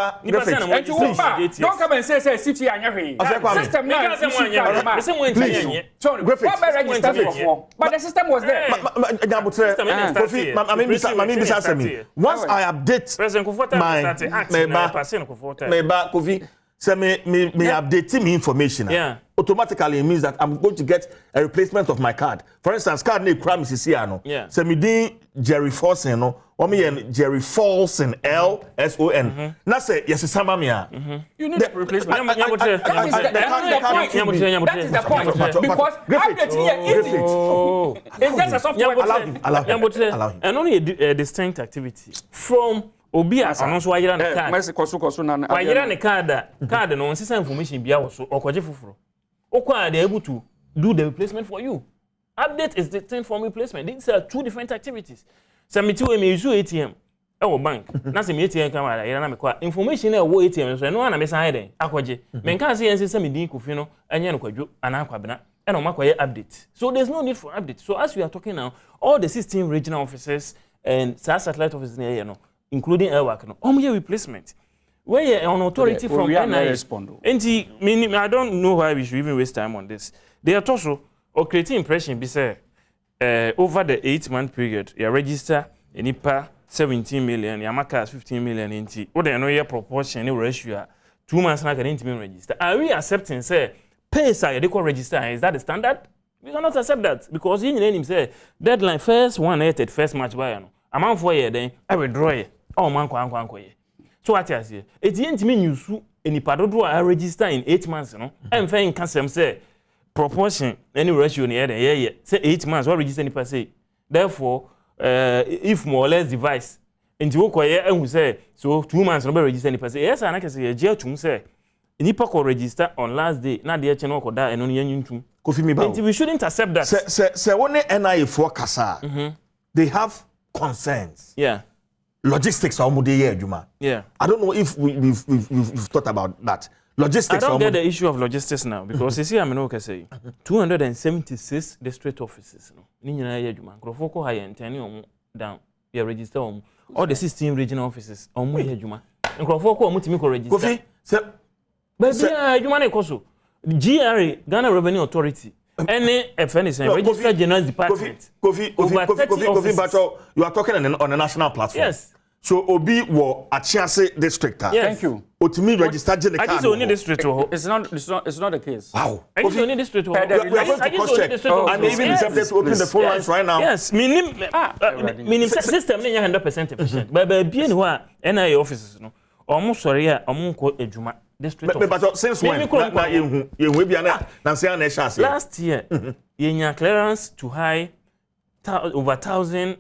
Don't come and say city and system now. But the system was there. Once I update my Kofi, So me update me information. Yeah. Automatically it means that I'm going to get a replacement of my card. For instance, card name Kram is here. Yeah. So me din Jerry Folson no. Or me Jerry Folson LSON. Na say yes samba me a. You need a replacement. That is the point. Because update here is it. It's just a software. Allow him. And only a distinct activity from Obi as announce why you're the card. Why you're the card no insist information bia wo so okoje fufuro. Okwa they able to do the replacement for you. Update is distinct from replacement. These are two different activities. So me too me use ATM e wo bank. Na se me ATM camera you're na me kwa information e wo ATM so no na me san den akoje. Me kan se yense me din kofi no enye no kwadwo ana akwabena. And update. So there's no need for update. So as we are talking now, all the 16 regional offices and satellite offices in the including Airwork, replacement. Where you're an authority from NIA. And I don't know why we should even waste time on this. They are also creating impression be say over the 8-month period, you register in IPA 17 million, Yamaka 15 million in T. What they know your proportion ratio 2 months na can register. Are we accepting say pay say they register? Is that the standard? We cannot accept that because you need him say deadline first 1/8 first March by no. Amount for year then I withdraw it. Oh man kwa ye. So what I say? It ain't mean you su any padodo I register in 8 months, no? And fair in cancel say proportion any ratio near the yeah. Say 8 months what register any per se. Therefore, if more or less device into okoye and who say so 2 months no be register any per se. Yes, and I can say jail to say nipa ko register on last day na de che no ko da eno yen ntum. Kofi mi ba. We shouldn't accept that. Say one NIA for kasa. They have concerns. Yeah. Logistics are adwuma. Yeah. I don't know if we've thought about that. Logistics. I don't get the issue of logistics now because you see I know say 276 district offices no. Ni nyina ye adwuma. Nkrofo ko high entene omo down. We register omo. All the 16 regional offices omo ye adwuma. Nkrofo ko omo timi ko register. Kofi, say baby adwuma na ekoso. GRA Ghana Revenue Authority. Any register general department. Kofi, but you are talking on a national platform. Yes. So Obi wo Achiase district. Yes. Thank you. Otimi register general. I just only district. It's not the case. Wow. I just only district. We are going to cross check. And even accepted to open the phone lines right now. Yes. Minim system is 100% efficient. But be no NIA offices no. Almost sorry, almost ejuma. But since when? Last year, you clearance to hire over 1,000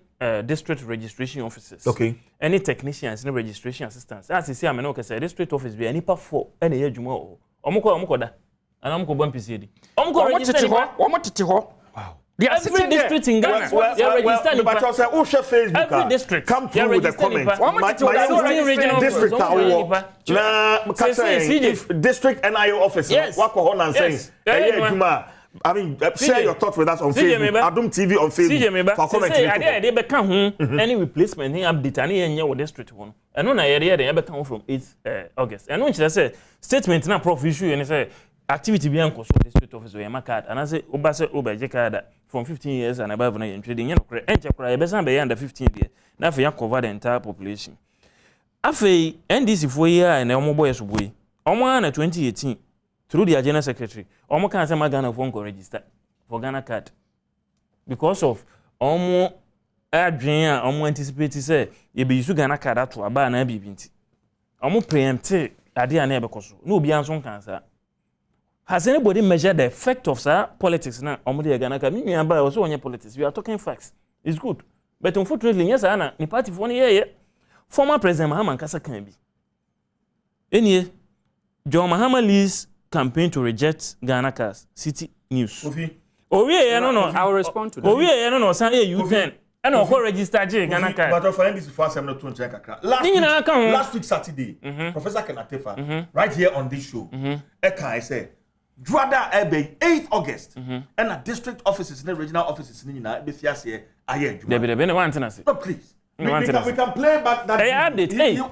district registration officers. Okay. Any technicians, any registration assistants. As you see, I'm not say district office be any part for any year juma. Omuko da. And omuko bon PCD. Omuko register. Wow. Every district in Ghana, they are registering. But also, Facebook. Every district. Come through with the comments. My district district NIO office. Yes. I mean, share your thoughts with us on Facebook. Adom TV on Facebook. For comment. They become any replacement, any update, any with district one. And on a area they become from 8th August. And when she say statement na prof issue and say activity be anko so district office we card and I say obase obaje card from 15 years and above na trading you know enche kra e besan be under 15 years na fe cover the entire population afei NDC for year and omo boy so boy omo na 2018 through the general secretary omo kan say Ghana phone ko register for Ghana card because of omo adwen a omo anticipate say e be use Ghana card ato aba na bibinti omo preempt ade a na e be koso no obi anso kan sa. Has anybody measured the effect of politics now? Politics. We are talking facts. It's good. But unfortunately, yes, Anna, the party for year, former President Mahama Kasa can be. Any John Mahama leads campaign to reject Ghana cars. City News. Oh, yeah, no. I will respond to that. Oh, yeah, no. Say you can. I know who register Ghana card. But for NBC first, I'm not to check. Last week Saturday, Professor Kenatefa, right here on this show, I say. Drada ebe 8th August and a district offices and regional offices in the be fiase aye adwuma. No, please. We can play back that.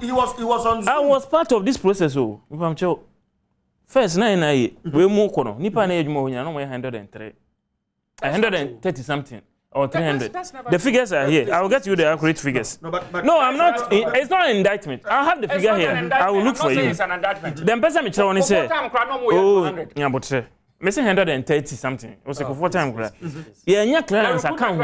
He was on Zoom. I was part of this process oh. First we mu kono nipa na adwuma honya no 103 130 something or 300. That's never The figures are here. I will get you the accurate figures. No, I'm not. It's not an indictment. I'll have the figure here. I will look for you. It's an indictment. Then person me tell one say, oh, 100. yeah, but say, me say 130 something. O say for time kura. Yeah, nya clearance account.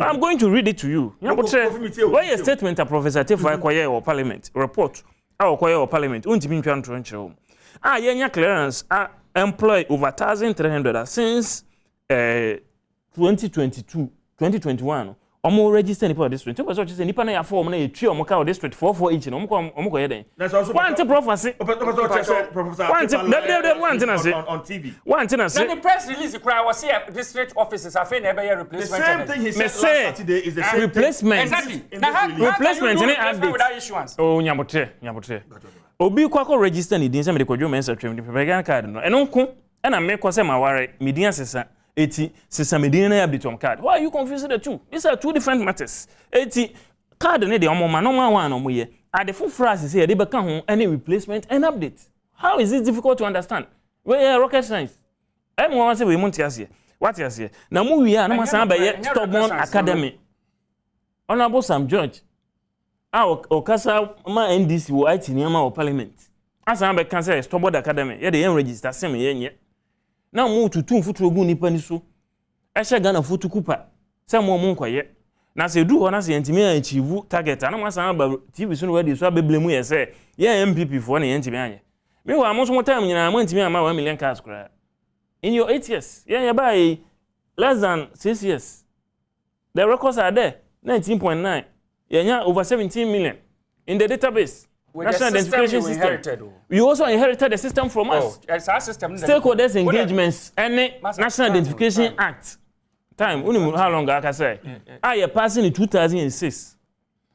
I'm going to read it to you. Yeah, but say, why a statement a Professor Tefo Akoye or Parliament report? Akoye or Parliament. Untimi ntwa ntro nkyerɛ. Ah, yeah, nya clearance. Employ over 1,300 since 2022, 2021. Omo register nipa district. You person say nipa na ya form na ye twi omo ka district 44 each na omo ko ye den. One thing prophecy. One thing on TV. One thing say. The press release cry was see district offices afa na be replacement. The same thing he said last Saturday is the same replacement. Exactly. Replacement any update without issuance. Oh, nyabotre. Obi kwa register ni din say me de kwadwo mensa twem de propaganda card no. Eno nko na me ko say maware me din asesa. Eti sisa medina ya update on card. Why are you confusing the two? These are two different matters. Eti card ne de omo ma normal one omo ye. At the full phrase say they beka ho any replacement and update. How is it difficult to understand? We rocket science. Em won say we monti ase. What you say? Na mu wi a na masan ba ye Stubborn Academy. Honorable Sam George. Okasa ma NDC wo IT ni ma wo parliament. Asan ba kan say Stubborn Academy. Ye de register sem ye nye. Na mo tutu mfutu ogu nipa ni so ehye Ghana futu kupa se mo nkoye na se du ho na se ntimi achieve target na mo san ba TV so no we so abeblemu ye se ye MPP fo na ye ntimi anye me wa mo so mo time nyina mo ntimi ama 1 million cash kra in your 8 years ye by less than 6 years the records are there 19.9 ye nya over 17 million in the database. National identification system. You also inherited the system from us. It's our system. Stakeholders engagements and National Identification Act. Time. How long I can say? I passing in 2006.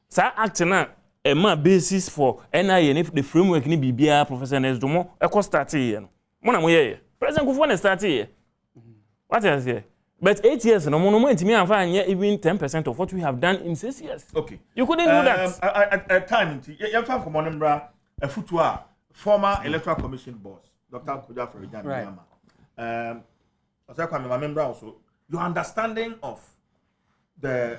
Sa act na a basis for NIA if the framework ni BBA Professor Nesdomo eco start here. Mona mo here. President Kufuor start here. What is here? But 8 years, no more to me, I'm fine, even 10% of what we have done in 6 years. Okay. You couldn't do that. At time, you're from Comonembra, a foutoir, former Electoral Commission boss, Dr. Kuda Ferijan Yama. As I member also, your understanding of the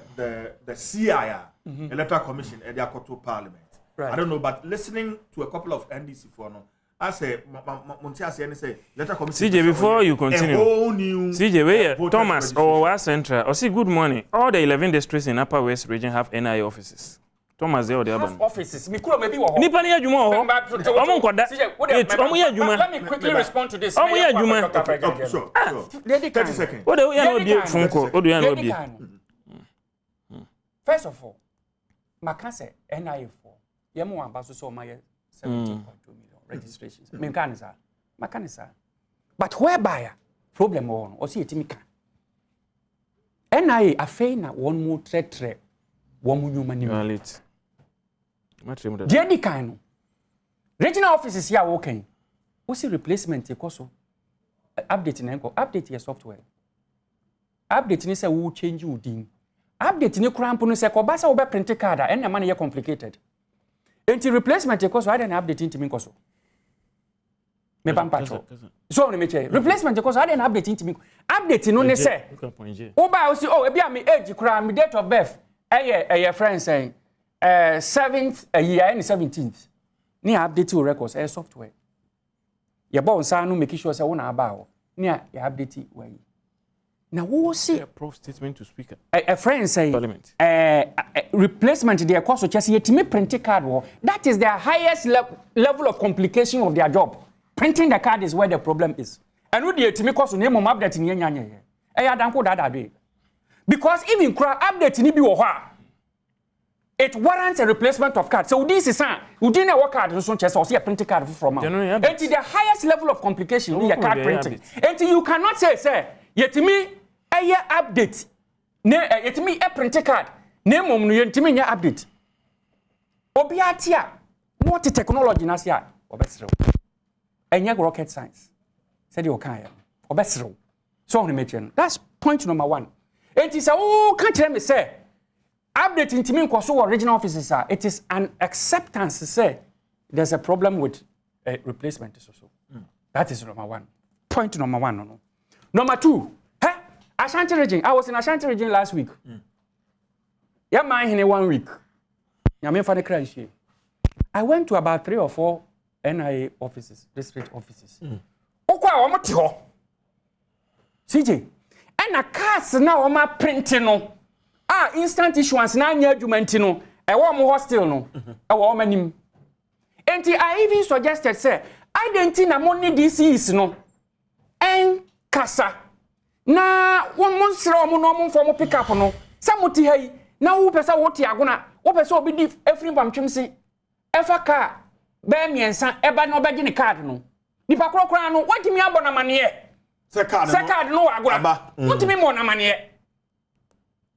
CIR, Electoral Commission, at the Akoto Parliament. Right. I don't know, but listening to a couple of NDC for no. I say, Montia say, CJ, before you continue, CJ, wait, Thomas, our Central, or see, good morning. All the 11 districts in Upper West region have NI offices. Thomas, they are the urban offices. Maybe Nipania Jumo, let me quickly respond to this. Sure. 30 seconds. What do you know? Phone call. What do you know? First of all, Makase NI for Yamu Ambasso my 17.2 million. Registrations. Mekanisa. But whereby problem on or see it mika. NIA afei na one more tre one more human late. The any kind regional offices here working. What's the replacement because update your software. Update ni say we change you din. Update ni cramp no say ko ba say we print card and na man ye complicated. Enti replacement because I don't update into me koso. Me pampacho. So me che replacement because I didn't update into me. Update no ne say. Oba o si e bia me age kura me date of birth. Eh friend saying 7th year and 17th. Ni update your records software. Your boss say no make sure say we na aba o. Ni ya update we. Now wo see a prof statement to speaker. A friend say replacement their course just yetimi print card wo. That is the highest level of complication of their job. Printing the card is where the problem is. And who the yetimi course name of update ni nyanya ye. Ya danko dada be. Because even update ni bi wo ho a it warrants a replacement of card. So this is who didn't work card so chest or see a printing card from. It is the highest level of complication in your card printing. And you cannot say yetimi update ne yetimi print card ne mom no yetimi nya update obi atia what technology na sia obesrew enya rocket science said you can obesrew so on mention that's point number 1 it is can tell me say update intimi nkoso original offices it is an acceptance to say there's a problem with replacement so that is number 1 point number 1 no number 2 Ashanti region. I was in Ashanti region last week. Yeah, mine in 1 week. Yeah, me for the crash. I went to about 3 or 4 NIA offices, district offices. Okwa omoti ho. CJ. And a cars now on my printing no. Instant issuance na anya adwumanti no. E wo mo hostel no. E wo manim. Enti I even suggested say, I didn't na money DCs no. En kasa. Na won monsra mo no mo for pick up no. Samuti hai na wo pesa wo ti agona. Wo pesa obi di efrim bamtwemsi. Efa car be miensa eba na obegi ni card no. Nipa krokra no wantimi abona mane se card no agora wantimi mo na mane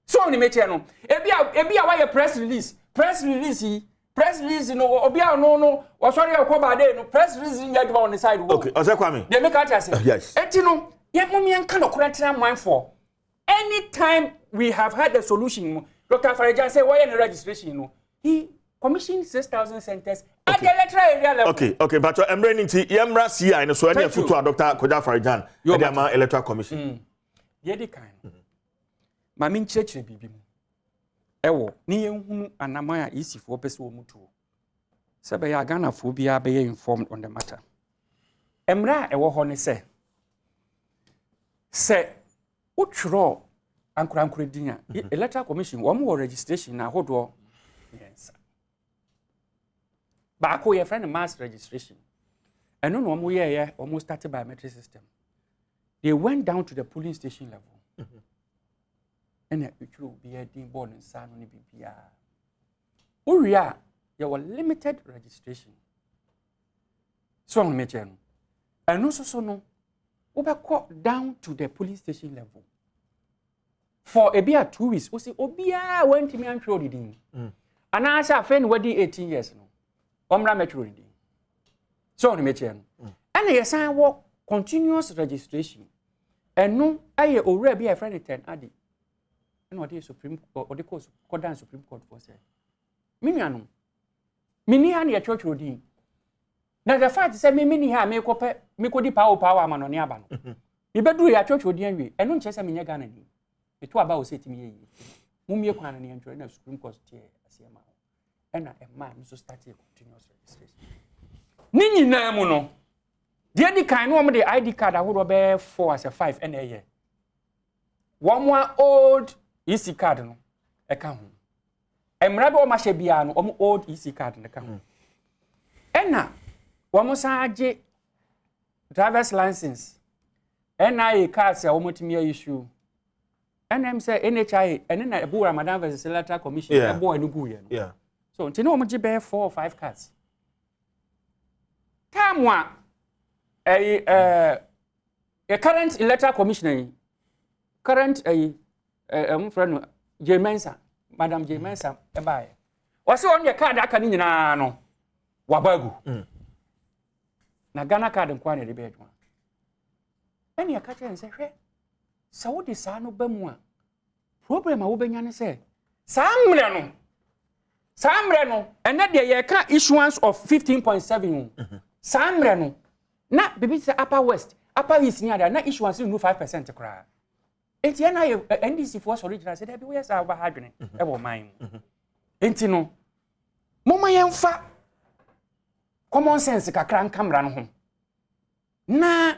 so ni meche no ebia why press release no obia no wasori akoba dey no press release nyaduma on the side wo okay Osekwame dey make at say yes enti no ye momien kan okura tira man for anytime we have had a solution Dr. Farajan say why any registration no he commissioned 6,000 centers at the electoral area level. Okay, but I'm ready to Yamra CI and so any foot to Dr. Koja Farajan, the electoral commission. Yedi kind. Mamin church bibi. Ewo, ni yenhunu anamaya isi for peso mutu. Sebe ya Ghana phobia be informed on the matter. Emra ewo ho ne se utro ankura dinya electoral commission wo mo registration na hodo yes. Baako your friend mass registration. And no one year almost started biometric system. They went down to the polling station level. And it will be a dean born in San on BPR. Uria, there were limited registration. So on Mechen. And also so no, we down to the police station level. For a beer 2 weeks, we say, Obia went to me and showed it in. And I said, friend, what 18 years no. Omra metro reading. So on meche no. And yes I work continuous registration. And no I already be a friend 10 adi. And what is Supreme Court or the course Kodan Supreme Court for say. Miniano. Mini hani a church reading. Now the fact say me ha me kope me kodi power man on aba no. Me bedu ya church reading we. And no chese me nya Ghana ni. Eto aba o say timi ye. Mumie kwan na entry na Supreme Court tie asiema. And a man so started continuous registration. Nini na mu no. The ID card no the ID card ahodo be 4 as a 5 and a year. One more old EC card no e ka ho. Emra be o ma hye bia no o old EC card no ka ho. Ena wo mo san age driver's license. NIA card say o mo timi issue. NM say NHI and na Ebu Ramadan versus Electoral Commission e bo anu gu ye no. Yeah. So, until no much bear 4 or 5 cards. Tamwa a current electoral commissioner, current friend J. Mensa, Madam J. Mensa, a buy. Was on your card, I can in no Wabagu. Na Ghana card and quantity the bed one. Then you catch and say, so what is Sano Bemwa? Problem I will be and say, Sam Samreno, and that there can issuance of 15.7. Samreno, not baby upper west, upper east near there, not issuance in 5% to cry. It's NDC force original said everywhere are over hydrogen, ever mine. Intino Moma Yamfa common sense ka crank camera home. Na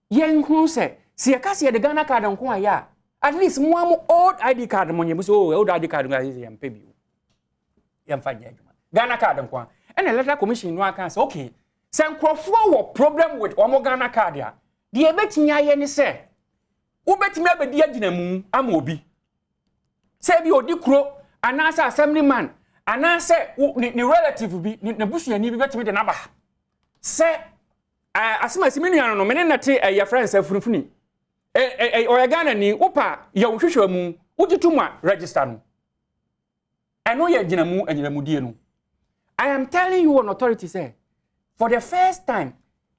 yen who say, see a cassia the Ghana card on Kwaya, at least one old ID card money, old ID card and pay you. Ghana card nkwa and electoral commission no can say okay say nkrofo problem with omo Ghana card ya de ebetinya ye ni say wo betimi abedi aginamu ama obi say bi odi kro anasa assemblyman anasa ni relative bi ni busuani bi betimi de naba say asima siminu no mene nate your friends afurufuni o Ghana ni upa ye wohwehwe mu ugituma register no. I know you're Jinamu. I am telling you on authority say, for the first time,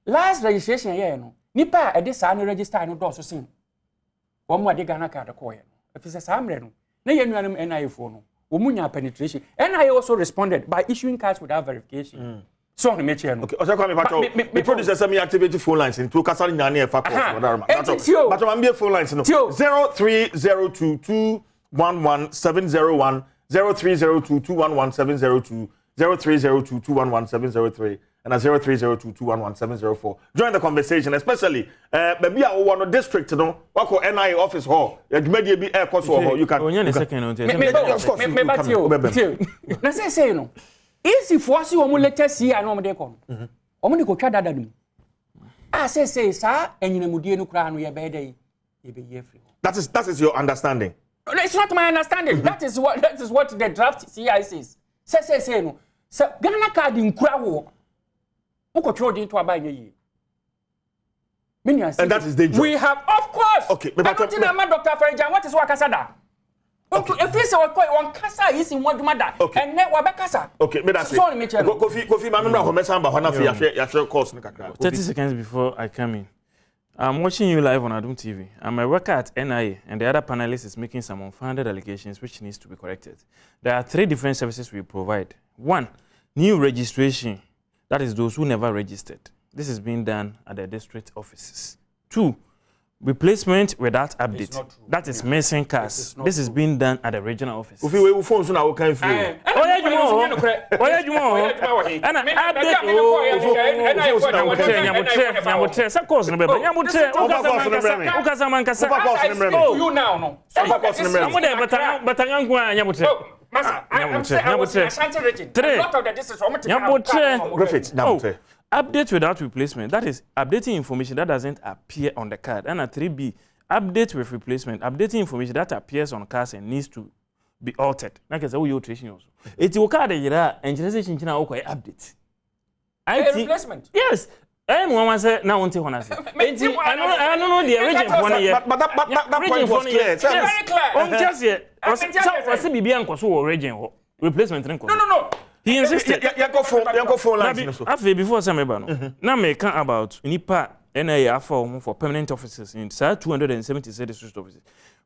last registration here, no, Nipa at this annual register no does so sing. One more Ghana card acquire. If it's a Samreno, NIA phone, Umunya penetration. And I also responded by issuing cards without verification. So on me chair no. Okay, Osakwa me pacho. Me producer say me activate phone lines in to kasa nyane e fa call for that. But I'm be phone lines no. 03022117010 030221170 030221170 and 030221170 join the conversation, especially maybe I want a district no wako NIA office hall adwumadi bi air course hall you can onye second on of course me na say no easy for us wo lecture see na o de ko o mo de ko twa dada dum say sa enyinamudie no kra no ye be dey ye be ye free. That is your understanding. No, it's not my understanding. That is what the draft CI says. Say no. So Ghana card in kura wo. Uko throw into abanye yi. And that is dangerous. We have, of course. Okay, but Dr. Farijan, what is wakasada? Okay, if you say one kasa is in one mother, and net wabakasa. Okay, me that's it. Kofi, my member Homesamba, one of your course. 30 seconds before I come in. I'm watching you live on Adom TV. I'm a worker at NIA, and the other panelist is making some unfounded allegations which needs to be corrected. There are 3 different services we provide. 1, new registration. That is those who never registered. This is being done at the district offices. 2, replacement without update. That is missing cars. This is being done at the regional office. If you phone so now can free. And update update without replacement. That is updating information that doesn't appear on the card. And 3B, update with replacement. Updating information that appears on cards and needs to be altered. Like I said, we alteration also. It's okay that you are engineering china okay update. Replacement. Yes. And one was now on I say. I don't know the origin for 1 year. But that point was clear. Very clear. On just yet. Was BB and Koso origin replacement. No. He insisted. Yanko phone lines. After before some now me can about nipa NIA for permanent officers in 276 district offices.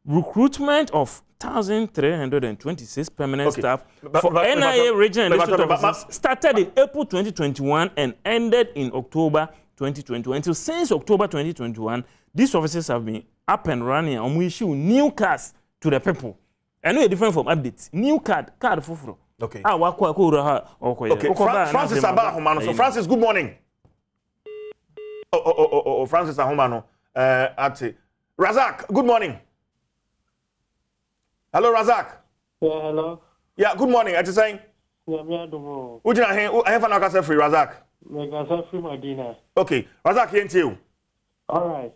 Recruitment of 1,326 permanent staff for NIA regional and district offices started in April 2021 and ended in October 2021. So since October 2021, these offices have been up and running and we issue new cards to the people. I know a different from updates. New card for. Okay. Okay. Francis Abahomano. So Francis, good morning. Oh, Francis Abahomano. Razak, good morning. Hello, Razak. Yeah, hello. Yeah, good morning. Are you saying? Yeah, me adumo. Would you have an access free, Razak? Me access free Medina. Okay, Razak, here to you. All right.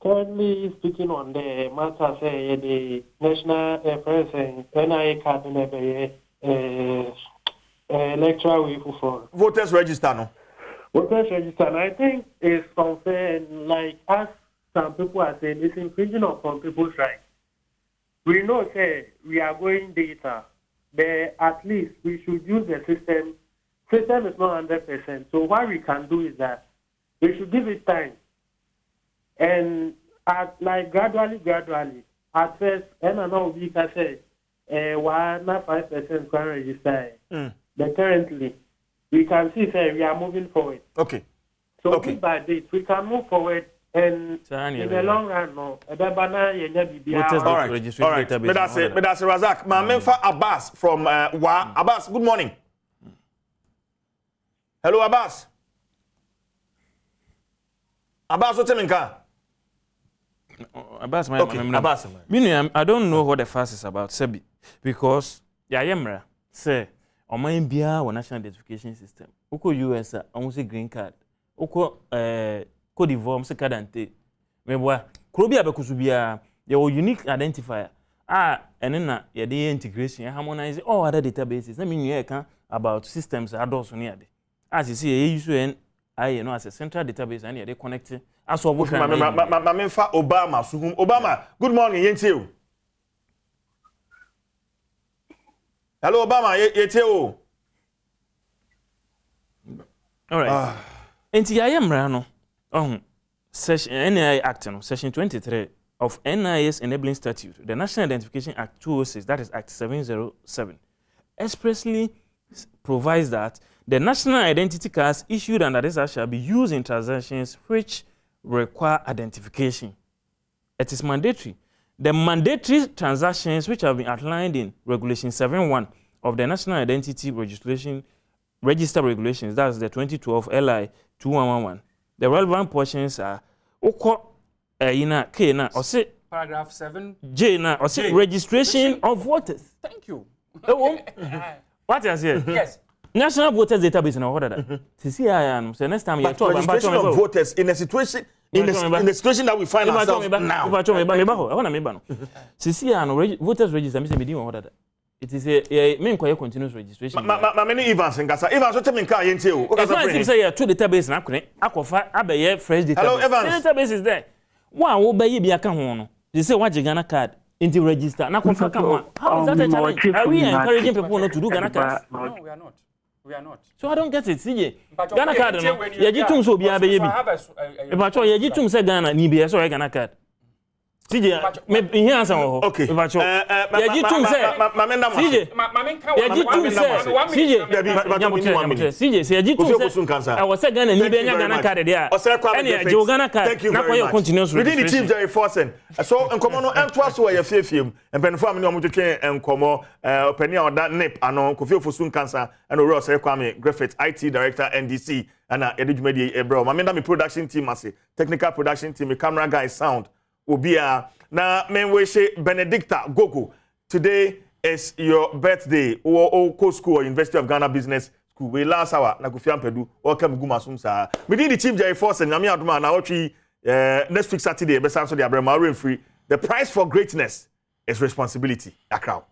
Currently speaking on the matter, say the national president NIA card electoral way for voters register, no? Voters register, and I think it's unfair, like as some people are saying, it's infringing upon people's rights. We know, say, we are going data, but at least we should use the system. System is not 100%. So what we can do is that we should give it time. And like gradually, at first, and I know we can say, 1.5% can register. But currently, we can see say we are moving forward. Okay. So bit by bit, we can move forward, and in the long run, no. All right. But that's it. Razak. My member Abbas from Wa. Abbas, good morning. Hello, Abbas. Abbas, what's your name? Abbas, Abbas. Meaning, I don't know what the fuss is about, Sebi, because Yamra say, on my India or national identification system, Oko US, almost a green card, Oko Cote d'Ivoire, Secadante, Meboa, Krobia Bekusubia, your unique identifier. And then the integration, harmonizing all other databases. I mean, you can about systems are also near. As you see, you know, as a central database, and they connected. As well, Obama, good morning, Yentio. Hello, Obama, Yentio. All right. And I am Rano. Section NIA Act, Section 23 of NIA's Enabling Statute, the National Identification Act 206, that is Act 707, expressly provides that the national identity cards issued under this act shall be used in transactions which require identification. It is mandatory. The mandatory transactions which have been outlined in Regulation 7.1 of the National Identity Register Regulations, that's the 2012 LI 2111. The relevant portions are paragraph 7 J na or say registration of voters. Thank you. What is here? Yes. National Voters Database na order that. See I am. So next time you talk about registration of voters in a situation in the situation that we find ourselves now. See voters register me say me dey order that. It is a main continuous registration. Many Evans and Gasa. Evans, what mean can you tell? Because say two database na kone akofa abeye fresh database. Hello Evans. The database is there. Wa wo be bi aka ho no. They say what Ghana card into register. Na kofa ka ho. How is that a challenge? Are we encouraging people not to do Ghana cards? No, we are not. We are not. So I don't get it. CJ. Ghana card no. Ye gitum so bi abeye bi. E ba cho ye gitum say Ghana ni bi so Ghana card. CJ, me here answer ho. Okay. E ba cho. Ye gitum say. CJ. Ye gitum say. CJ say ye gitum say. I was say Ghana ni bi Ghana card there. Any je Ghana card. Na ko your continuous within the registration. team Jerry Forsen. So nkomo no entwa so ye fiefiem. Empenfo am ni omo twetwe nkomo opani oda nip ano Kofi Ofosun cancer and Oro say Kwame Griffith IT Director NDC and edujumedi ebro. Mamenda me production team ase. Technical production team, me camera guy sound. Obia na menweshe Benedicta Gogo. Today is your birthday. O school or University of Ghana Business School. We last hour na Kofi Ampedu. Welcome Gumasum sa. Me the Chief Jerry Forsen Nyame Adoma Nnawotwi next week Saturday be sanso the Abrema free. The price for greatness is responsibility. Akra.